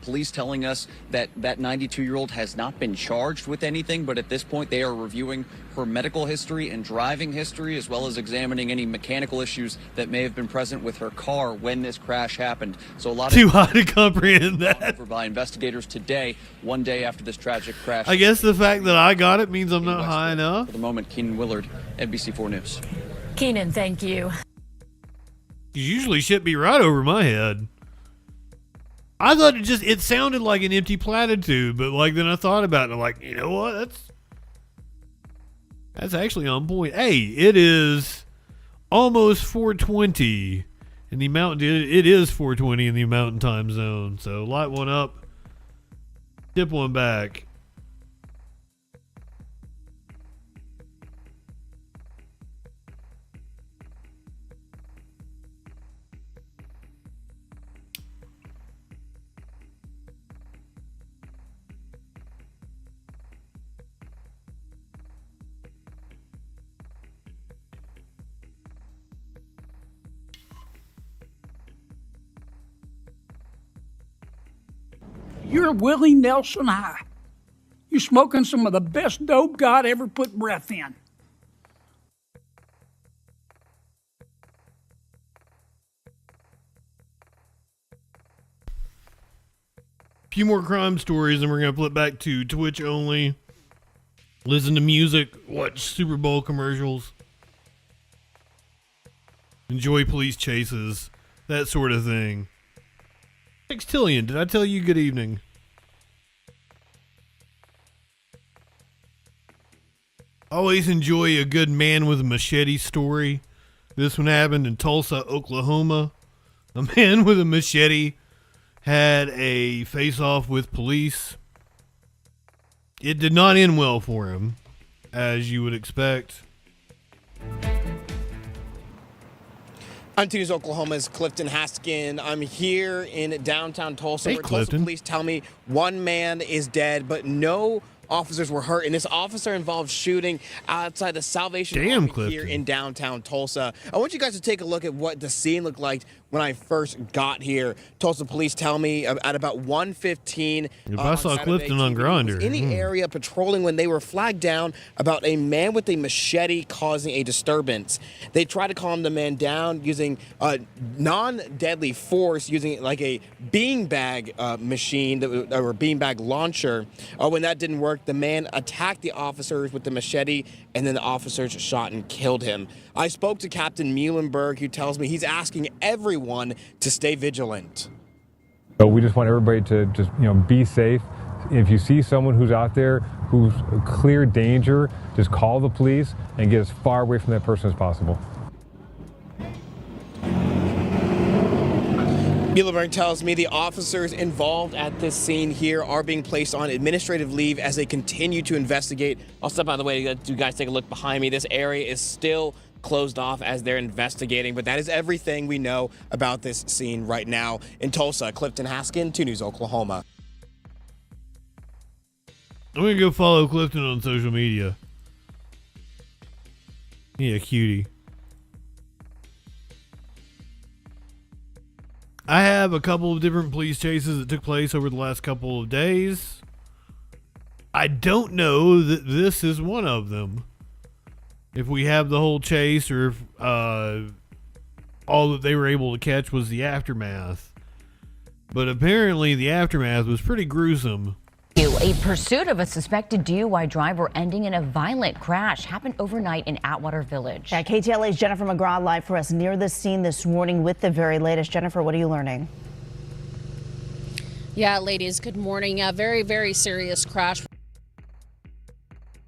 Police telling us that that 92-year-old has not been charged with anything, but at this point they are reviewing her medical history and driving history, as well as examining any mechanical issues that may have been present with her car when this crash happened. So a lot too hard to comprehend that. Over by investigators today, one day after this tragic crash. I guess the fact that I got it means I'm not high enough. For the moment, Keenan Willard, NBC4 News. Keenan, thank you. Usually shit be right over my head. I thought it sounded like an empty platitude, but like then I thought about it, and I'm like, you know what? That's actually on point. Hey, it is almost 4:20 in the mountain. It is 4:20 in the mountain time zone. So light one up, dip one back. You're Willie Nelson high. You're smoking some of the best dope God ever put breath in. Few more crime stories, and we're going to flip back to Twitch only. Listen to music, watch Super Bowl commercials, enjoy police chases, that sort of thing. Sextillion, did I tell you good evening? Always enjoy a good man with a machete story. This one happened in Tulsa, Oklahoma. A man with a machete had a face-off with police. It did not end well for him, as you would expect. I'm News Oklahoma's Clifton Haskin. I'm here in downtown Tulsa, where Tulsa police tell me one man is dead, but no officers were hurt, and this officer involved shooting outside the Salvation Army here in downtown Tulsa. I want you guys to take a look at what the scene looked like when I first got here. Tulsa police tell me at about 1:15. If I saw Clifton on Grindr. In the area patrolling when they were flagged down about a man with a machete causing a disturbance. They tried to calm the man down using non-deadly force, using like a beanbag machine or beanbag launcher. When that didn't work, the man attacked the officers with the machete, and then the officers shot and killed him. I spoke to Captain Muhlenberg, who tells me he's asking everyone to stay vigilant. So we just want everybody to just, be safe. If you see someone who's out there who's a clear danger, just call the police and get as far away from that person as possible. Muhlenberg tells me the officers involved at this scene here are being placed on administrative leave as they continue to investigate. I'll step out of the way to let you guys take a look behind me. This area is still closed off as they're investigating, but that is everything we know about this scene right now. In Tulsa, Clifton Haskin, 2 News Oklahoma. I'm going to go follow Clifton on social media. Yeah, cutie. I have a couple of different police chases that took place over the last couple of days. I don't know that this is one of them. If we have the whole chase, or if all that they were able to catch was the aftermath. But apparently the aftermath was pretty gruesome. A pursuit of a suspected DUI driver ending in a violent crash happened overnight in Atwater Village. Yeah, KTLA's Jennifer McGraw live for us near the scene this morning with the very latest. Jennifer, what are you learning? Yeah, ladies, good morning. A very, very serious crash.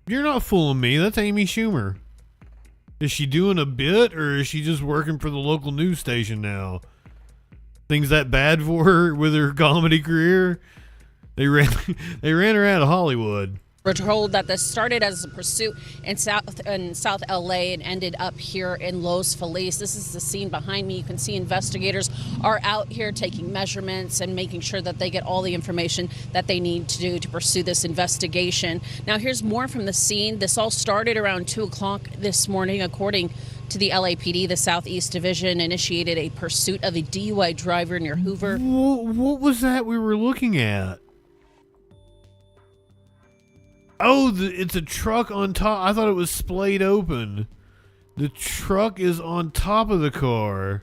You're not fooling me. That's Amy Schumer. Is she doing a bit, or is she just working for the local news station now? Things that bad for her with her comedy career? They ran her out of Hollywood. We're told that this started as a pursuit in South LA and ended up here in Los Feliz. This is the scene behind me. You can see investigators are out here taking measurements and making sure that they get all the information that they need to do to pursue this investigation. Now, here's more from the scene. This all started around 2 o'clock this morning. According to the LAPD, the Southeast Division initiated a pursuit of a DUI driver near Hoover. What was that we were looking at? Oh, it's a truck on top. I thought it was splayed open. The truck is on top of the car.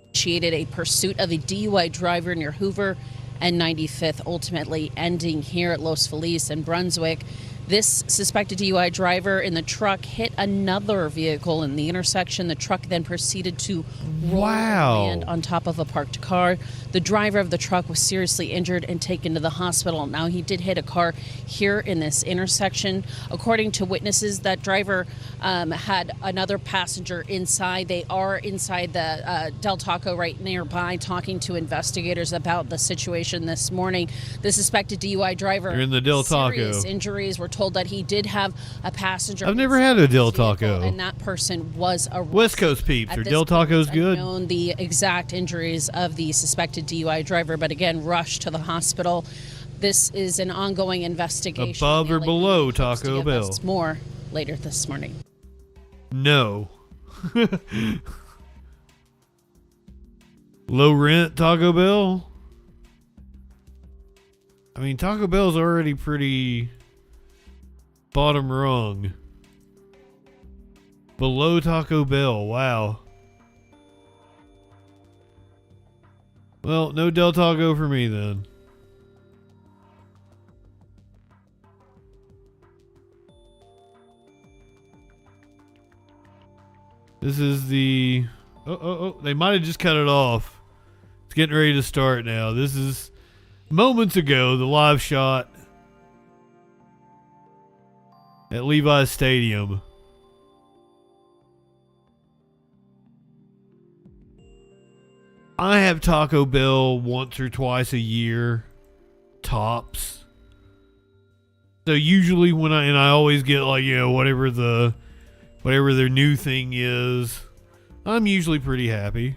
Initiated a pursuit of a DUI driver near Hoover and 95th, ultimately ending here at Los Feliz in Brunswick. This suspected DUI driver in the truck hit another vehicle in the intersection. The truck then proceeded to roll and land on top of a parked car. The driver of the truck was seriously injured and taken to the hospital. Now, he did hit a car here in this intersection. According to witnesses, that driver had another passenger inside. They are inside the Del Taco right nearby, talking to investigators about the situation this morning. The suspected DUI driver, in the Del Taco. Serious injuries. Were told that he did have a passenger. I've never had a Del Taco. And that person was arrested. West Coast peeps. Are Del Tacos good? Unknown the exact injuries of the suspected DUI driver, but again, rushed to the hospital. This is an ongoing investigation. Above or below Taco Bell? More later this morning. No. Low rent Taco Bell? I mean, Taco Bell's already pretty bottom rung. Below Taco Bell, wow. Well, no Del Taco for me then. This is the... Oh, they might have just cut it off. It's getting ready to start now. This is moments ago, the live shot at Levi's Stadium. I have Taco Bell once or twice a year, tops. So usually when I always get like, you know, whatever their new thing is, I'm usually pretty happy.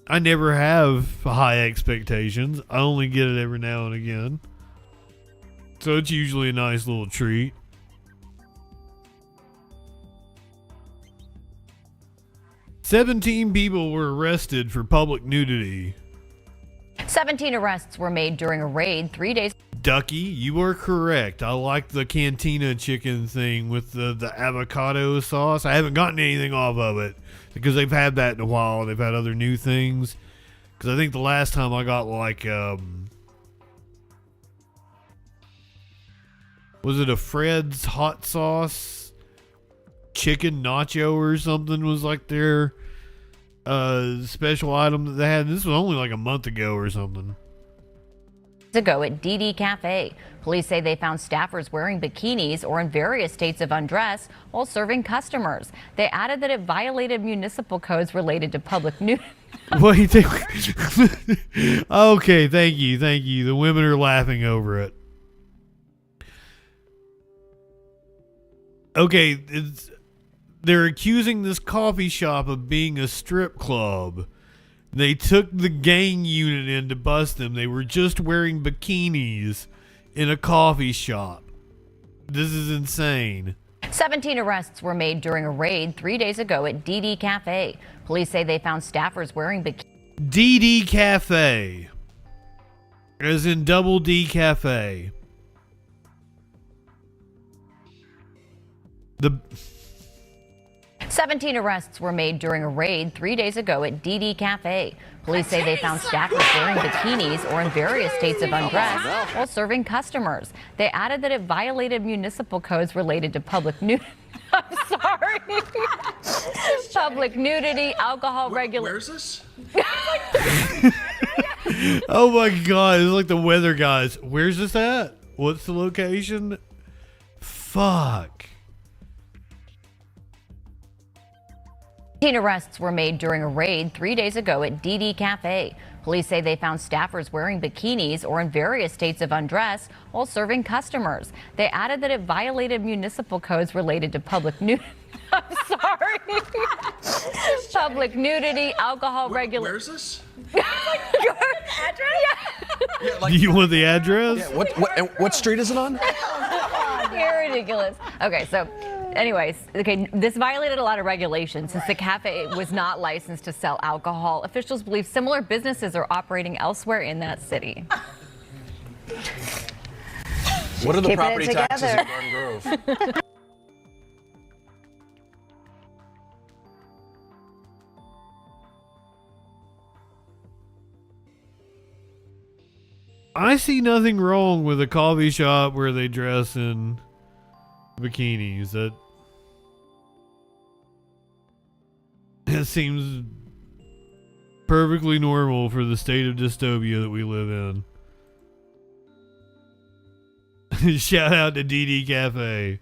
I never have high expectations. I only get it every now and again. So it's usually a nice little treat. "17 people were arrested for public nudity." 17 arrests were made during a raid 3 days. Ducky, you are correct. I like the cantina chicken thing with the avocado sauce. I haven't gotten anything off of it because they've had that in a while. They've had other new things. Because I think the last time I got like, was it a Fred's hot sauce chicken nacho or something was like their special item that they had. This was only like a month ago or something. Ago at DD Cafe. Police say they found staffers wearing bikinis or in various states of undress while serving customers. They added that it violated municipal codes related to public nudity. Wait, okay, thank you. The women are laughing over it. Okay, they're accusing this coffee shop of being a strip club. They took the gang unit in to bust them. They were just wearing bikinis in a coffee shop. This is insane. 17 arrests were made during a raid 3 days ago at DD Cafe. Police say they found staffers wearing bikinis. DD Cafe. As in Double D Cafe. 17 arrests were made during a raid 3 days ago at DD Cafe. Police say they found staffers wearing bikinis or in various states of undress while serving customers. They added that it violated municipal codes related to public nudity. I'm sorry. Public nudity, alcohol regulations. Where's this? Oh my God, it's like the weather guys. Where's this at? What's the location? Fuck. 18 arrests were made during a raid 3 days ago at DD Cafe. Police say they found staffers wearing bikinis or in various states of undress while serving customers. They added that it violated municipal codes related to public nudity. I'm sorry. Public nudity, alcohol regulations. Where's this? Do you want the address? Yeah, what street is it on? You're ridiculous. Okay, so anyways, this violated a lot of regulations since the cafe was not licensed to sell alcohol. Officials believe similar businesses are operating elsewhere in that city. What are the property taxes in Garden Grove? I see nothing wrong with a coffee shop where they dress in bikinis. That seems perfectly normal for the state of dystopia that we live in. Shout out to DD Cafe.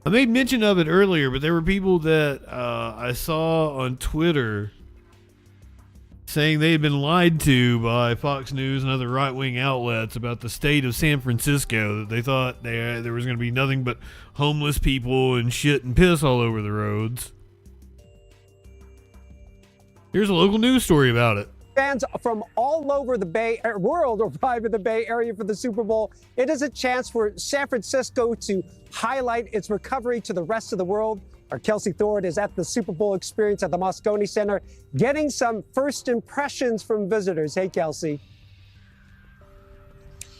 I made mention of it earlier, but there were people that I saw on Twitter saying they had been lied to by Fox News and other right-wing outlets about the state of San Francisco, that they thought there was going to be nothing but homeless people and shit and piss all over the roads. Here's a local news story about it. Fans from all over the world arrive in the Bay Area for the Super Bowl. It is a chance for San Francisco to highlight its recovery to the rest of the world. Our Kelsey Thur is at the Super Bowl experience at the Moscone Center, getting some first impressions from visitors. Hey, Kelsey.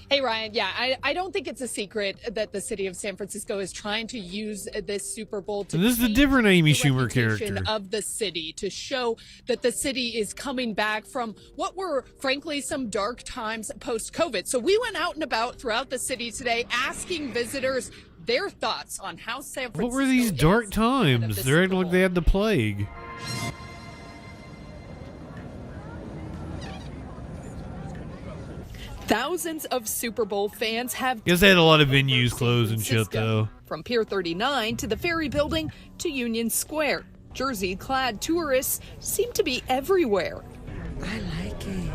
Hey, Ryan. Yeah, I don't think it's a secret that the city of San Francisco is trying to use this Super Bowl to this is a different Amy Schumer reputation character of the city, to show that the city is coming back from what were, frankly, some dark times post-COVID. So we went out and about throughout the city today asking visitors their thoughts on how San Francisco What were these dark times? They're acting like they had the plague. Thousands of Super Bowl fans have. Guess they had a lot of venues closed and shit, though. From Pier 39 to the Ferry Building to Union Square, jersey-clad tourists seem to be everywhere. I like it.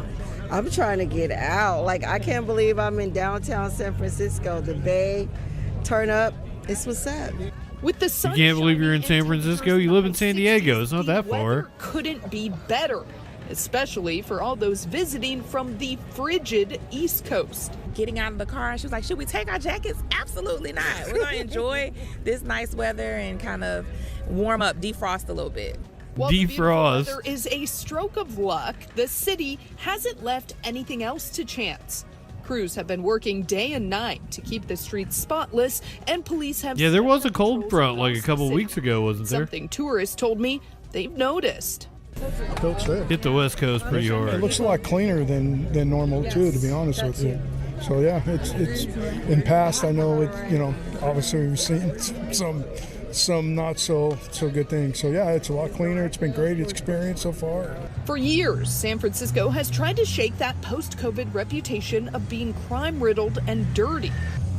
I'm trying to get out. Like, I can't believe I'm in downtown San Francisco. The Bay, turn up. It's what's up. With the sun, you can't believe you're in San Francisco. You live in San Diego. It's not that far. Couldn't be better, especially for all those visiting from the frigid East Coast. Getting out of the car, she was like, should we take our jackets? Absolutely not. We're going to enjoy this nice weather and kind of warm up, defrost a little bit. While the beautiful weather is a stroke of luck, the city hasn't left anything else to chance. Crews have been working day and night to keep the streets spotless, and police have... Yeah, there was a cold front like a couple weeks ago, wasn't there? Something tourists told me they've noticed. Hit the West Coast pretty hard. It looks a lot cleaner than normal too, to be honest with you. So yeah, it's in past. I know it. You know, obviously we've seen some not so good things. So yeah, it's a lot cleaner. It's been great experience so far. For years, San Francisco has tried to shake that post-COVID reputation of being crime-riddled and dirty.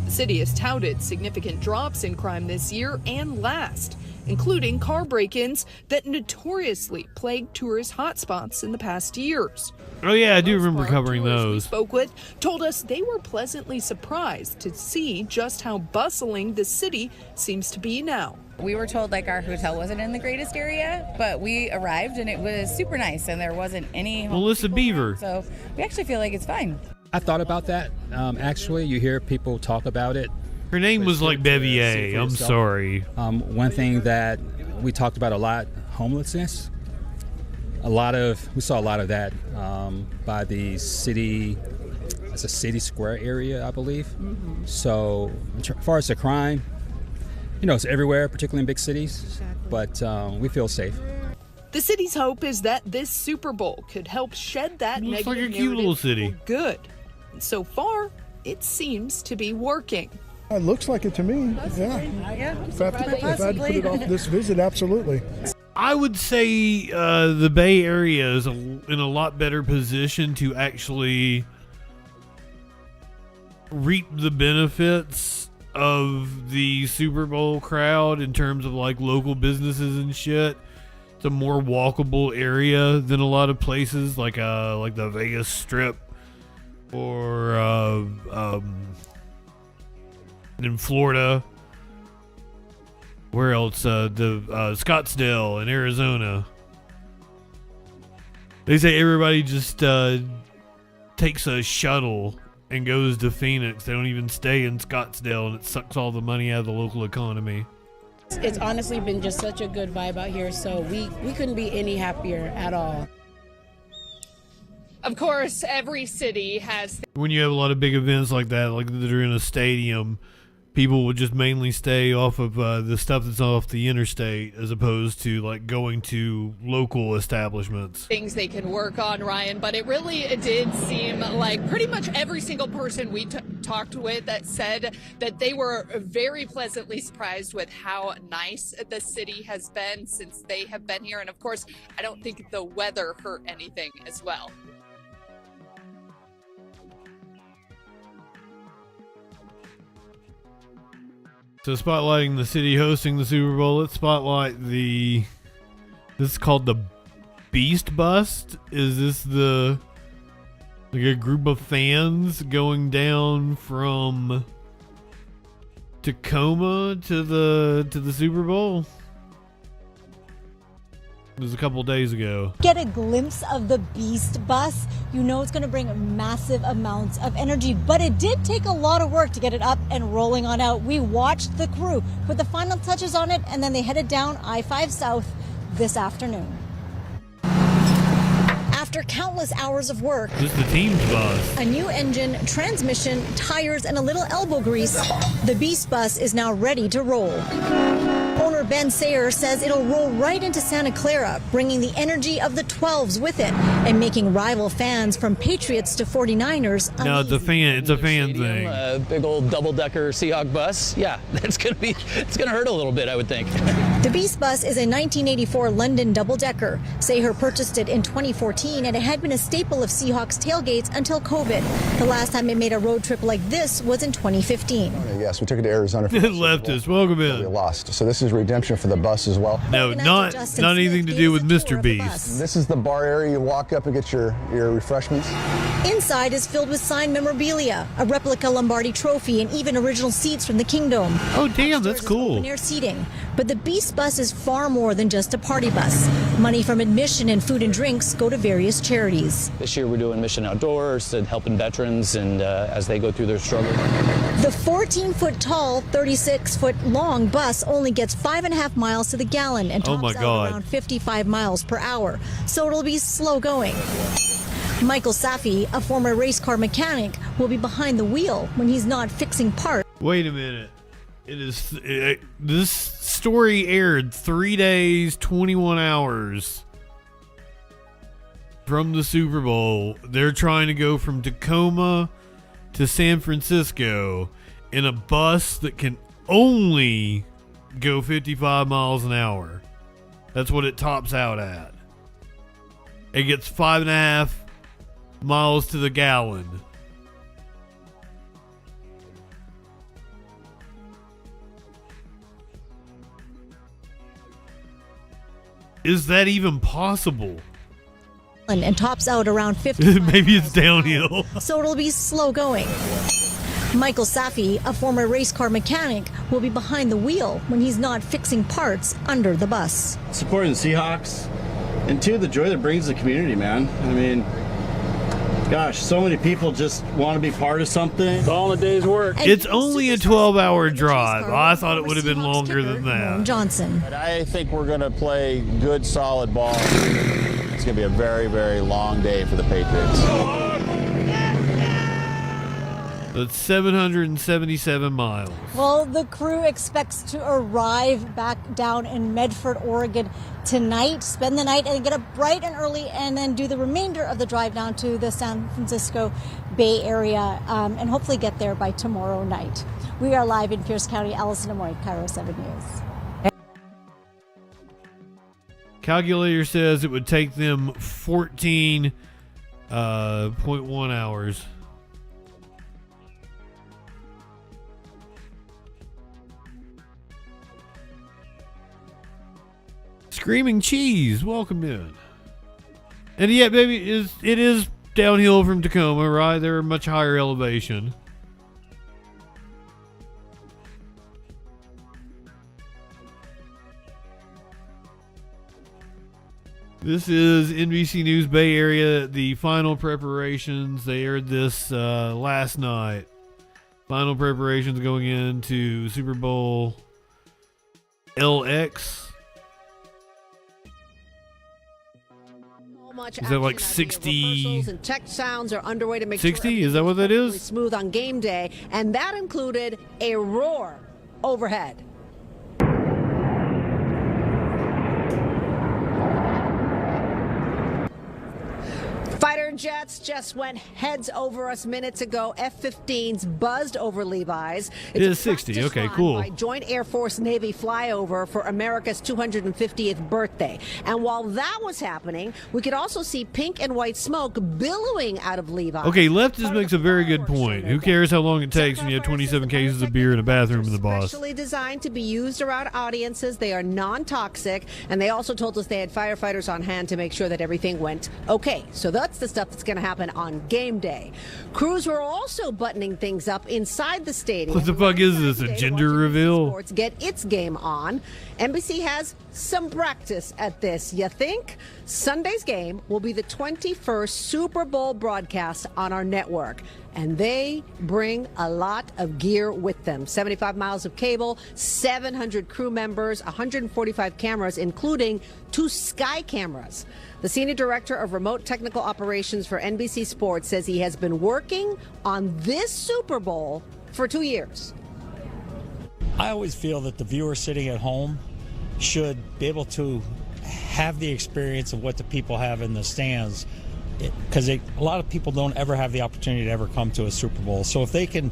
The city has touted significant drops in crime this year and last, including car break-ins that notoriously plagued tourist hotspots in the past years. Oh yeah, I do remember covering We those. spoke with told us they were pleasantly surprised to see just how bustling the city seems to be now. We were told like our hotel wasn't in the greatest area, but we arrived and it was super nice and there wasn't any Melissa Beaver. So we actually feel like it's fine. I thought about that. Actually, you hear people talk about it. Her name was like Bevier. I'm sorry. One thing that we talked about a lot, homelessness. We saw a lot of that by the city. It's a city square area, I believe. Mm-hmm. So as far as the crime, you know, it's everywhere, particularly in big cities, but we feel safe. The city's hope is that this Super Bowl could help shed that Looks negative like a cute little city. for good. And so far, it seems to be working. It looks like it to me. Yeah. If I had to put it off this visit, absolutely. I would say the Bay Area is in a lot better position to actually reap the benefits of the Super Bowl crowd in terms of like local businesses and shit. It's a more walkable area than a lot of places like the Vegas Strip or in Florida. Where else? The Scottsdale in Arizona. They say everybody just takes a shuttle and goes to Phoenix. They don't even stay in Scottsdale, and it sucks all the money out of the local economy. It's honestly been just such a good vibe out here, so we couldn't be any happier at all. Of course, every city has... When you have a lot of big events like that, like that are in a stadium, people would just mainly stay off of the stuff that's off the interstate as opposed to like going to local establishments. Things they can work on, Ryan, but it really did seem like pretty much every single person we talked with that said that they were very pleasantly surprised with how nice the city has been since they have been here. And of course, I don't think the weather hurt anything as well. So spotlighting the city hosting the Super Bowl, let's spotlight this is called the Beast Bust. Is this like a group of fans going down from Tacoma to the Super Bowl? It was a couple days ago. Get a glimpse of the Beast bus. You know it's going to bring massive amounts of energy, but it did take a lot of work to get it up and rolling on out. We watched the crew put the final touches on it, and then they headed down I-5 South this afternoon. After countless hours of work, This is the team's bus. a new engine, transmission, tires, and a little elbow grease, the Beast bus is now ready to roll. Owner Ben Sayer says it'll roll right into Santa Clara, bringing the energy of the 12s with it and making rival fans from Patriots to 49ers. No, it's a fan thing. A big old double-decker Seahawk bus. Yeah, it's gonna hurt a little bit, I would think. The Beast bus is a 1984 London double-decker. Sayer purchased it in 2014, and it had been a staple of Seahawks tailgates until COVID. The last time it made a road trip like this was in 2015. Yes, we took it to Arizona. Leftist, welcome in. We lost. So this is redemption for the bus as well. No, not anything to do with Mr. Beast. This is the bar area. You walk up and get your refreshments. Inside is filled with signed memorabilia, a replica Lombardi trophy, and even original seats from the Kingdom. Oh, damn, that's cool. Open-air seating. But the Beast bus is far more than just a party bus. Money from admission and food and drinks go to various charities. This year we're doing Mission Outdoors and helping veterans and as they go through their struggle. The 14-foot tall, 36-foot long bus only gets 5.5 miles to the gallon and tops out around 55 miles per hour, so it'll be slow going. Michael Safi, a former race car mechanic, will be behind the wheel when he's not fixing parts. Wait a minute. This story aired 3 days, 21 hours from the Super Bowl. They're trying to go from Tacoma to San Francisco in a bus that can only go 55 miles an hour. That's what it tops out at. It gets 5.5 miles to the gallon. Is that even possible? And tops out around 50. Maybe it's downhill. So it'll be slow going. Michael Safi, a former race car mechanic, will be behind the wheel when he's not fixing parts under the bus. Supporting the Seahawks, and two, the joy that brings the community, man. I mean, gosh, so many people just want to be part of something. It's all in a day's work. It's only a 12-hour drive. I thought it would have been longer than that. Johnson. I think we're going to play good, solid ball. It's going to be a very, very long day for the Patriots. That's 777 miles. Well, the crew expects to arrive back down in Medford, Oregon tonight, spend the night, and get up bright and early, and then do the remainder of the drive down to the San Francisco Bay Area, and hopefully get there by tomorrow night. We are live in Pierce County. Allison Amoy, Cairo 7 News. Calculator says it would take them 14.1 hours. Screaming Cheese, welcome in. And yeah, baby, it is downhill from Tacoma, right? They're a much higher elevation. This is NBC News Bay Area, the final preparations. They aired this last night. Final preparations going into Super Bowl LX. Is that like 60? And tech sounds are underway to make 60? Is that what that is? Smooth on game day, and that included a roar overhead. Fighter jets just went heads over us minutes ago. F-15s buzzed over Levi's. It is 60. Okay, cool. By Joint Air Force Navy flyover for America's 250th birthday. And while that was happening, we could also see pink and white smoke billowing out of Levi. Okay, Leftist makes a very good point. Who cares how long it takes when you have 27 cases of beer in a bathroom in the bus? Specially designed to be used around audiences. They are non-toxic, and they also told us they had firefighters on hand to make sure that everything went okay. So that's the stuff that's going to happen on game day. Crews were also buttoning things up inside the stadium. What the fuck is this, a gender reveal? Sports get its game on. NBC has some practice at this, you think? Sunday's game will be the 21st Super Bowl broadcast on our network. And they bring a lot of gear with them. 75 miles of cable, 700 crew members, 145 cameras, including 2 sky cameras. The senior director of remote technical operations for NBC Sports says he has been working on this Super Bowl for 2 years. I always feel that the viewer sitting at home should be able to have the experience of what the people have in the stands, because a lot of people don't ever have the opportunity to ever come to a Super Bowl. So if they can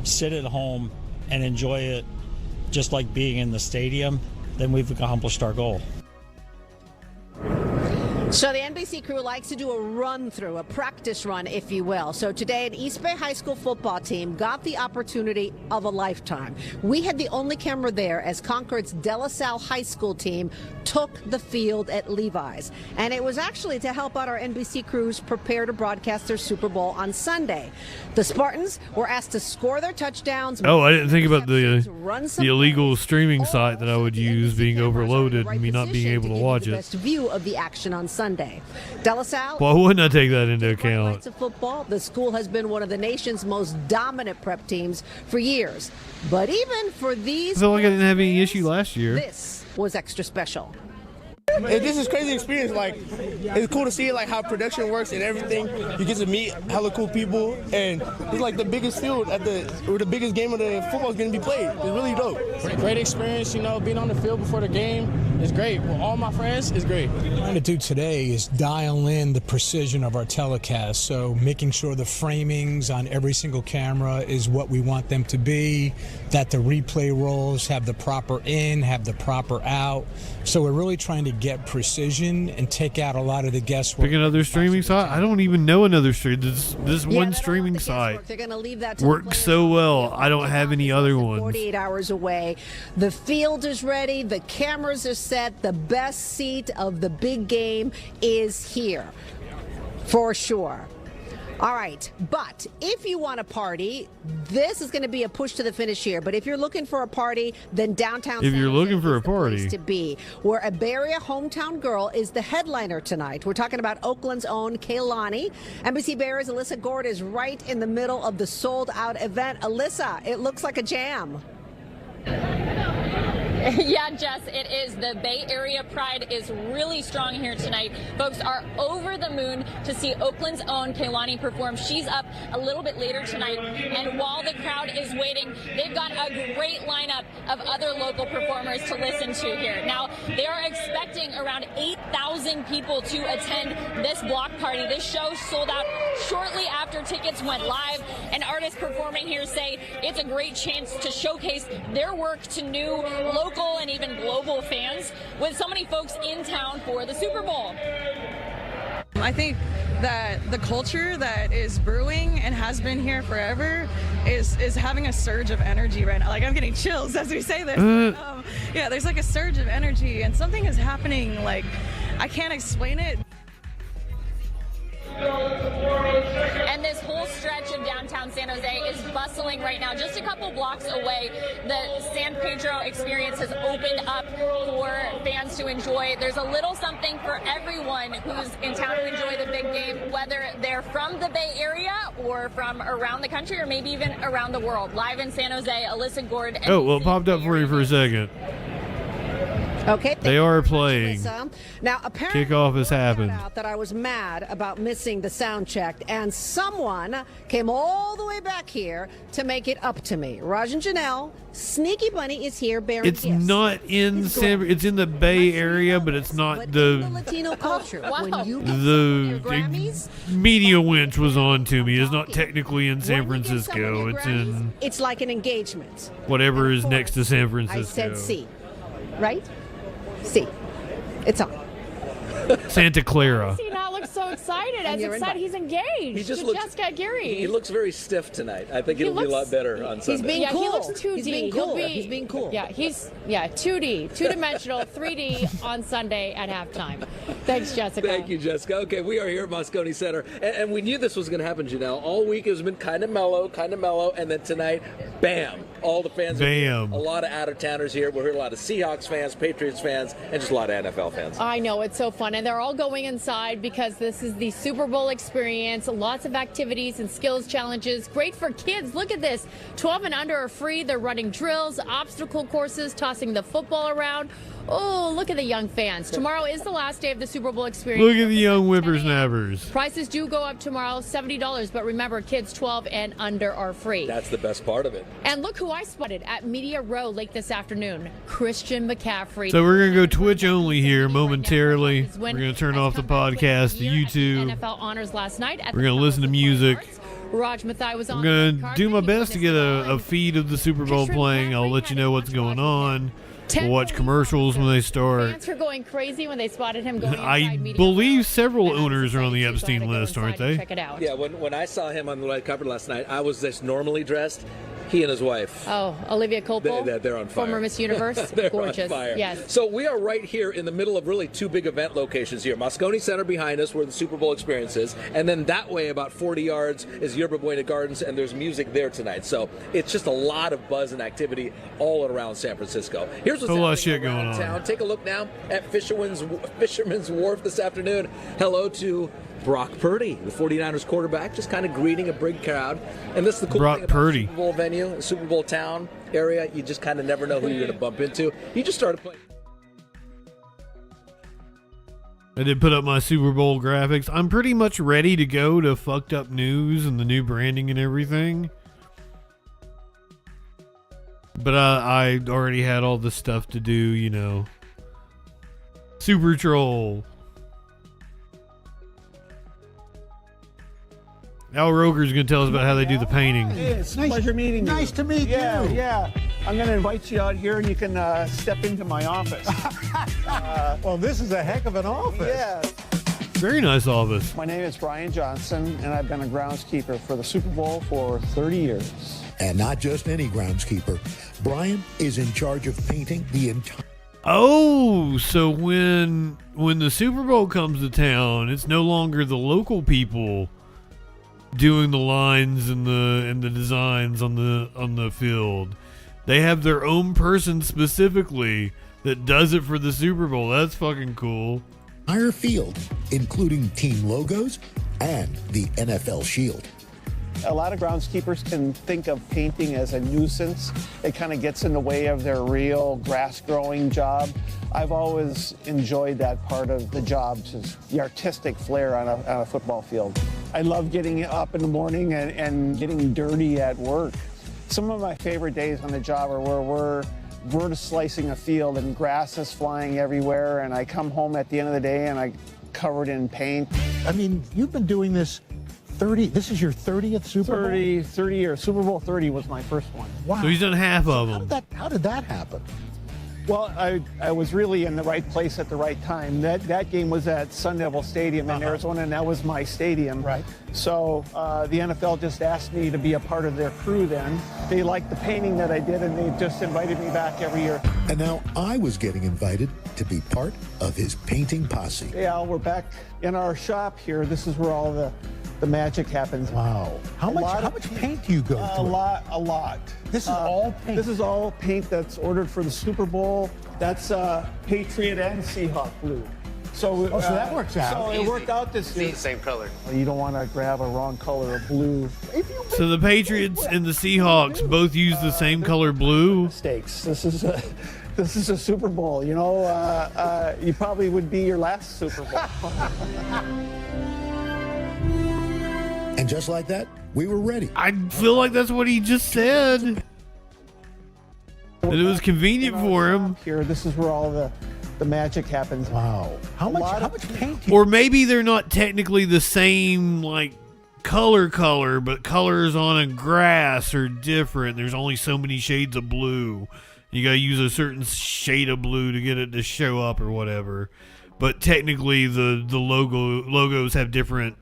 sit at home and enjoy it just like being in the stadium, then we've accomplished our goal. So the NBC crew likes to do a run-through, a practice run, if you will. So today, an East Bay High School football team got the opportunity of a lifetime. We had the only camera there as Concord's De La Salle High School team took the field at Levi's. And it was actually to help out our NBC crews prepare to broadcast their Super Bowl on Sunday. The Spartans were asked to score their touchdowns. Oh, I didn't think about the illegal streaming site that I would use being overloaded and me not being able to watch it. Best view of the action on Sunday. De La Salle. Why wouldn't I take that into account? Of football, the school has been one of the nation's most dominant prep teams for years. But even for these, I feel like I didn't have any issue last year. This was extra special. This is a crazy experience. Like, it's cool to see like how production works and everything. You get to meet hella cool people, and it's like the biggest field or the biggest game of the football is going to be played. It's really dope. Great experience, you know, being on the field before the game is great. With all my friends, it's great. What we're trying to do today is dial in the precision of our telecast. So making sure the framings on every single camera is what we want them to be, that the replay rolls have the proper in, have the proper out. So we're really trying to get precision and take out a lot of the guesswork. Pick another streaming site? I don't even know another stream. This one streaming site works so well. I don't have any other ones. 48 hours away. The field is ready. The cameras are set. The best seat of the big game is here, for sure. All right, but if you want a party, this is going to be a push to the finish here. But if you're looking for a party, then downtown If you're looking for a party to be, where a Bay Area hometown girl is the headliner tonight. We're talking about Oakland's own Kaylani. NBC Bay Area's Alyssa Gord is right in the middle of the sold-out event. Alyssa, it looks like a jam. Yeah, Jess, it is. The Bay Area pride is really strong here tonight. Folks are over the moon to see Oakland's own Kaylani perform. She's up a little bit later tonight, and while the crowd is waiting, they've got a great lineup of other local performers to listen to here. Now, they are expecting around 8,000 people to attend this block party. This show sold out shortly after tickets went live, and artists performing here say it's a great chance to showcase their work to new local and even global fans with so many folks in town for the Super Bowl. I think that the culture that is brewing and has been here forever is having a surge of energy right now. Like, I'm getting chills as we say this. Yeah, there's like a surge of energy and something is happening. Like, I can't explain it. And this whole stretch of downtown San Jose is bustling right now. Just a couple blocks away, the San Pedro experience has opened up for fans to enjoy. There's a little something for everyone who's in town to enjoy the big game, whether they're from the Bay Area or from around the country or maybe even around the world. Live in San Jose, Alyssa Gord. Oh, well, it popped up for you for a second. Okay. They are playing. Now, apparently, kickoff has happened. That I was mad about missing the sound check, and someone came all the way back here to make it up to me. Raj and Janelle, Sneaky Bunny is here bearing It's gifts. not in San. It's in the Bay Area, but it's not the Latino culture. When you the media winch was on to me. It's not technically in San Francisco. It's in. It's like an engagement. Whatever is next to San Francisco. I said C, right? C. It's on. Santa Clara. He now looks so excited. As excited, he's engaged. He just to looks, Jessica Gary. He looks very stiff tonight. I think it'll be a lot better on Sunday. He's being cool. He looks 2D. He's being cool. He's being cool. Yeah, he's 2D, two-dimensional, 3D on Sunday at halftime. Thanks, Jessica. Thank you, Jessica. Okay, we are here at Moscone Center, and we knew this was going to happen, Janelle. All week it has been kind of mellow, and then tonight, bam, All the fans are here. Bam. A lot of out-of-towners here. We're hearing a lot of Seahawks fans, Patriots fans, and just a lot of NFL fans. I know, it's so fun. And they're all going inside because this is the Super Bowl experience. Lots of activities and skills challenges. Great for kids. Look at this. 12 and under are free. They're running drills, obstacle courses, tossing the football around. Oh, look at the young fans. Tomorrow is the last day of the Super Bowl experience. Look at the young whippersnappers. Prices do go up tomorrow, $70. But remember, kids 12 and under are free. That's the best part of it. And look who I spotted at Media Row late this afternoon. Christian McCaffrey. So we're going to go Twitch only here momentarily. We're going to turn off the podcast to YouTube. NFL honors last night. We're going to listen to music. Raj Mathai was on. I'm going to do my best to get a feed of the Super Bowl playing. I'll let you know what's going on. We'll watch commercials when they start. Fans were going crazy when they spotted him going inside I Media believe several owners are on the Epstein list, aren't they? Check it out. Yeah, when I saw him on the red carpet last night, I was just normally dressed. He and his wife. Oh, Olivia Culpo. They're on fire. Former Miss Universe. They're Gorgeous. on fire. Yes. So we are right here in the middle of really two big event locations here. Moscone Center behind us, where the Super Bowl experience is, and then that way about 40 yards is Yerba Buena Gardens, and there's music there tonight. So it's just a lot of buzz and activity all around San Francisco. Here's what's a lot of happening shit going around on. town. Take a look now at Fisherman's Wharf this afternoon. Hello to Brock Purdy, the 49ers quarterback, just kind of greeting a big crowd. And this is the cool thing about the Super Bowl venue, Super Bowl town area. You just kind of never know who you're going to bump into. You just started playing. I did put up my Super Bowl graphics. I'm pretty much ready to go to fucked up news and the new branding and everything. But I already had all the stuff to do, you know. Super Troll. Al Roker's going to tell us about how they do the painting. Hey, it's a pleasure meeting you. Nice to meet you. Yeah. I'm going to invite you out here and you can step into my office. Well, this is a heck of an office. Yeah. Very nice office. My name is Brian Johnson, and I've been a groundskeeper for the Super Bowl for 30 years. And not just any groundskeeper. Brian is in charge of painting the entire... Oh, so when the Super Bowl comes to town, it's no longer the local people doing the lines and the designs on the field. They have their own person specifically that does it for the Super Bowl. That's fucking cool. Entire field, including team logos and the NFL shield. A lot of groundskeepers can think of painting as a nuisance. It kind of gets in the way of their real grass-growing job. I've always enjoyed that part of the job, just the artistic flair on a football field. I love getting up in the morning and getting dirty at work. Some of my favorite days on the job are where we're verticalizing a field and grass is flying everywhere, and I come home at the end of the day and I'm covered in paint. I mean, you've been doing this this is your 30th Super Bowl? 30 years. Super Bowl 30 was my first one. Wow. So he's done half of them. How did that happen? Well, I was really in the right place at the right time. That game was at Sun Devil Stadium in Arizona, and that was my stadium. Right. So the NFL just asked me to be a part of their crew then. They liked the painting that I did, and they just invited me back every year. And now I was getting invited to be part of his painting posse. Hey, Al, we're back in our shop here. This is where all the magic happens. Wow. How much paint do you go through? A lot. This is all paint? This is all paint that's ordered for the Super Bowl. That's Patriot and Seahawk blue. So that works out. So it worked out this year. Same color. Well, you don't want to grab a wrong color of blue. So the Patriots and the Seahawks both use the same color blue? Mistakes. This is a Super Bowl. You know, you probably would be your last Super Bowl. And just like that, we were ready. I feel like that's what he just said. That it was convenient for him. Here, this is where all the magic happens. Wow. How much paint do you... Or maybe they're not technically the same, like, color, but colors on a grass are different. There's only so many shades of blue. You gotta use a certain shade of blue to get it to show up or whatever. But technically the logos have different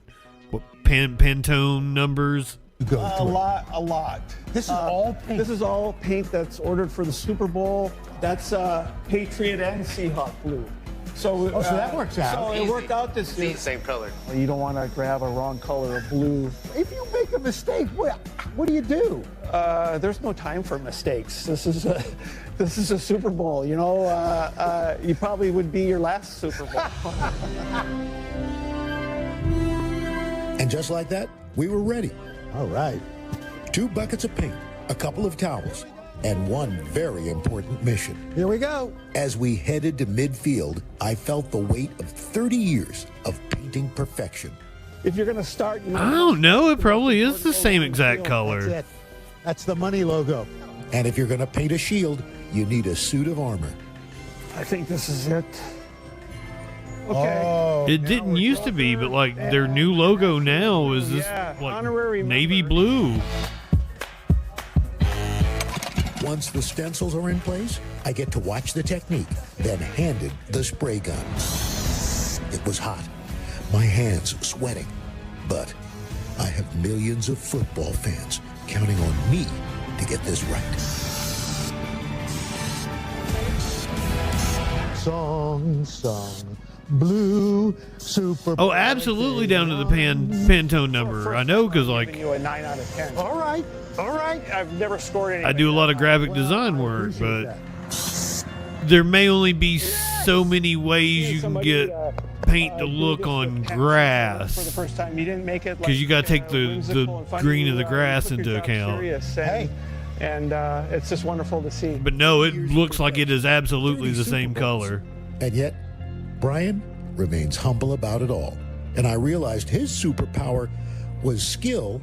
Pantone numbers. A lot. This is all paint? This is all paint that's ordered for the Super Bowl. That's Patriot and Seahawk blue. So, so that works out. So it worked out this year. Same color. You don't want to grab a wrong color of blue. If you make a mistake, what do you do? There's no time for mistakes. This is a Super Bowl. You know, you probably would be your last Super Bowl. And just like that, we were ready. All right. 2 buckets of paint, a couple of towels, and one very important mission. Here we go. As we headed to midfield, I felt the weight of 30 years of painting perfection. If you're going to start, I don't know. It probably is the same exact color. That's it. That's the money logo. And if you're going to paint a shield, you need a suit of armor. I think this is it. Okay. Oh, It didn't used to be, but like their new logo now is this like navy blue. Once the stencils are in place, I get to watch the technique, then handed the spray gun. It was hot, my hands sweating, but I have millions of football fans counting on me to get this right. Song, blue, Super Bowl. Oh, absolutely down to the Pantone number. I know because like You a 9 out of 10. All right. I've never scored anything. I do a lot of graphic design work, but there may only be so many ways you can get paint to look on grass. For the first time, you didn't make it Because you got to take the green of the grass into account. And it's just wonderful to see. But no, it looks like it is absolutely the same color. And yet, Brian remains humble about it all. And I realized his superpower was skill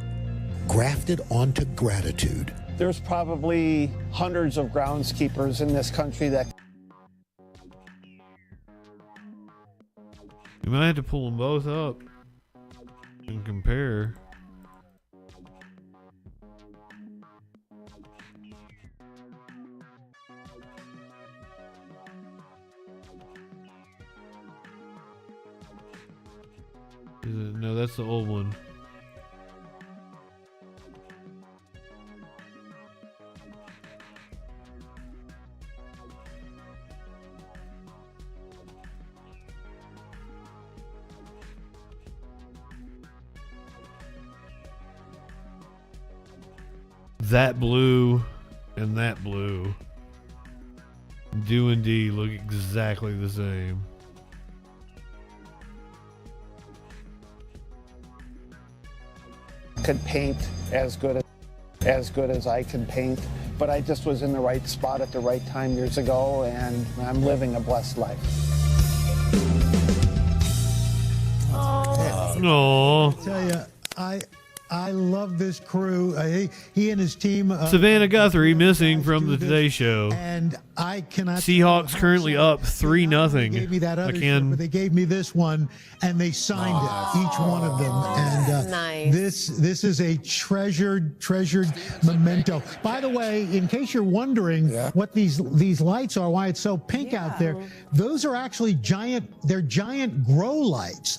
grafted onto gratitude. There's probably hundreds of groundskeepers in this country that. You might have to pull them both up and compare. No, that's the old one. That blue and that blue do indeed look exactly the same. Could paint as good as I can paint, but I just was in the right spot at the right time years ago, and I'm living a blessed life. Oh, I tell you, I love this crew. He and his team. Savannah Guthrie missing from the Today Show. And I cannot. Seahawks currently up 3-0. They gave me that other shirt, but they gave me this one, and they signed it, each one of them. And nice. This is a treasured memento. By the way, in case you're wondering what these lights are, why it's so pink out there, those are actually they're giant grow lights.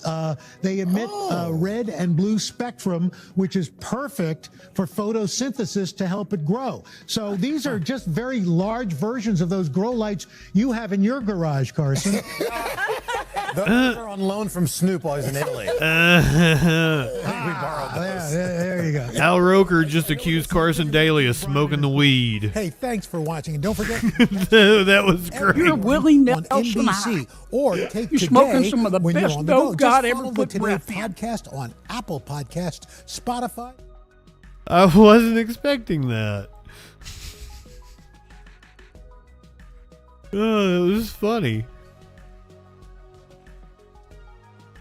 They emit red and blue spectrum, which is perfect for photosynthesis to help it grow. So these are just very large versions of those grow lights you have in your garage, Carson. Those are on loan from Snoop while he's in Italy. We borrowed those. There you go. Al Roker just accused Carson Daly of smoking the weed. Hey, thanks for watching, and don't forget that was great. You're Willie Nelson on NBC, or take You're Today smoking some of the when you're best on the dope go. God Just ever follow put the Today breath in. podcast on Apple Podcasts, Spotify. I wasn't expecting that. Oh, it was funny.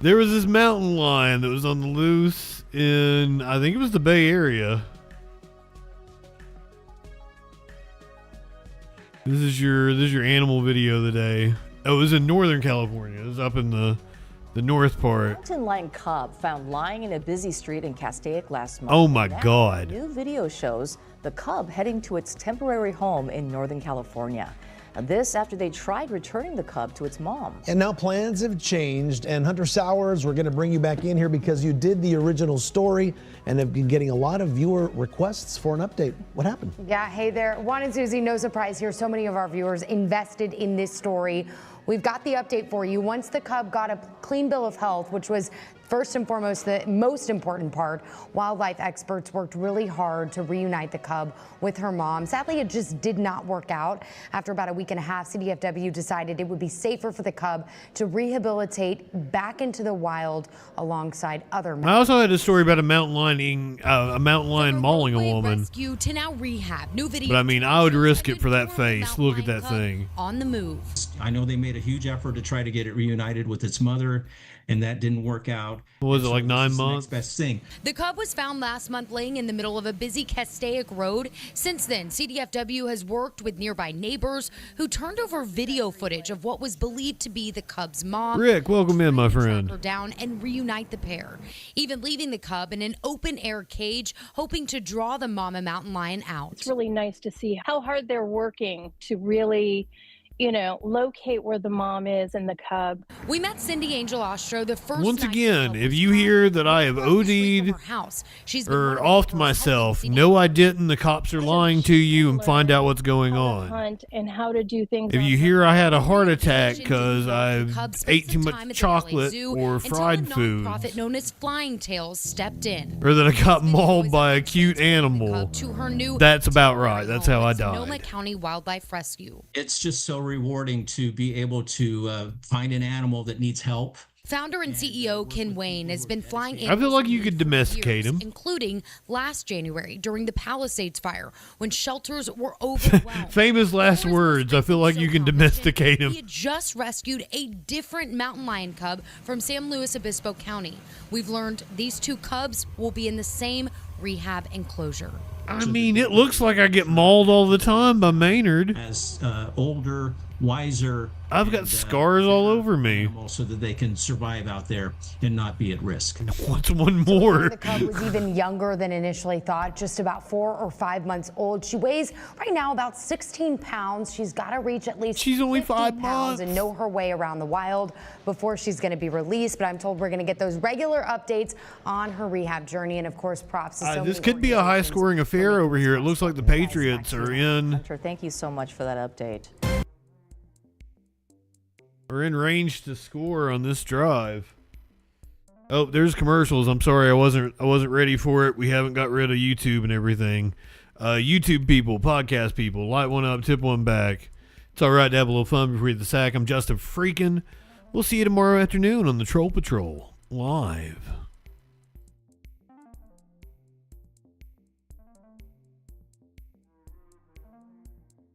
There was this mountain lion that was on the loose in, I think it was the Bay Area. This is your animal video of the day. Oh, it was in Northern California. It was up in the north part. Mountain lion cub found lying in a busy street in Castaic last month. Oh my Now, God. New video shows the cub heading to its temporary home in Northern California. And this after they tried returning the cub to its mom. And now plans have changed, and Hunter Sowers, we're going to bring you back in here because you did the original story and have been getting a lot of viewer requests for an update. What happened? Yeah, hey there. Juan and Susie, no surprise here. So many of our viewers invested in this story. We've got the update for you. Once the cub got a clean bill of health, which was first and foremost the most important part, wildlife experts worked really hard to reunite the cub with her mom. Sadly, it just did not work out. After about a week and a half, CDFW decided it would be safer for the cub to rehabilitate back into the wild alongside other I also had a story about a mountain lion mauling a woman. Rescue to now rehab. New video. But I mean, I would risk it for that face. Look at that thing. On the move. I know they made a huge effort to try to get it reunited with its mother, and that didn't work out. What was it, like 9 months? Next best thing. The cub was found last month laying in the middle of a busy Castaic road. Since then, CDFW has worked with nearby neighbors who turned over video footage of what was believed to be the cub's mom. Rick, welcome in, my friend. Her down and reunite the pair, even leaving the cub in an open-air cage, hoping to draw the mama mountain lion out. It's really nice to see how hard they're working to really, locate where the mom is and the cub. We met Cindy Angel Ostro the first Once night again, if you hear that I have OD'd or offed myself, no I didn't, the cops are lying to you, and find out what's going on. Hunt and how to do things. If you hear I had a heart attack because I ate too much chocolate or fried food, Nonprofit known as Flying Tails stepped in. or that I got mauled by a cute animal, that's about right. That's how I died. Sonoma County Wildlife Rescue. It's just so rewarding to be able to find an animal that needs help. Founder and CEO Ken Wayne has been flying I feel like you could domesticate him. including last January during the Palisades fire when shelters were overwhelmed. Famous last words. I feel like you can domesticate him. He had just rescued a different mountain lion cub from San Luis Obispo County. We've learned these two cubs will be in the same rehab enclosure. I mean, it looks like I get mauled all the time by Maynard. As older, wiser. I've got scars all over me. So that they can survive out there and not be at risk. What's one more? The cub was even younger than initially thought, just about 4 or 5 months old. She weighs right now about 16 pounds. She's got to reach at least She's only 5 pounds and know her way around the wild before she's going to be released. But I'm told we're going to get those regular updates on her rehab journey. And of course, props to so This many could be a high-scoring affair over here. It looks like the Patriots are in. Hunter, thank you so much for that update. We're in range to score on this drive. Oh, there's commercials. I'm sorry, I wasn't ready for it. We haven't got rid of YouTube and everything. YouTube people, podcast people, light one up, tip one back. It's all right to have a little fun before you hit the sack. I'm JustinFREAKIN. We'll see you tomorrow afternoon on the Troll Patrol live.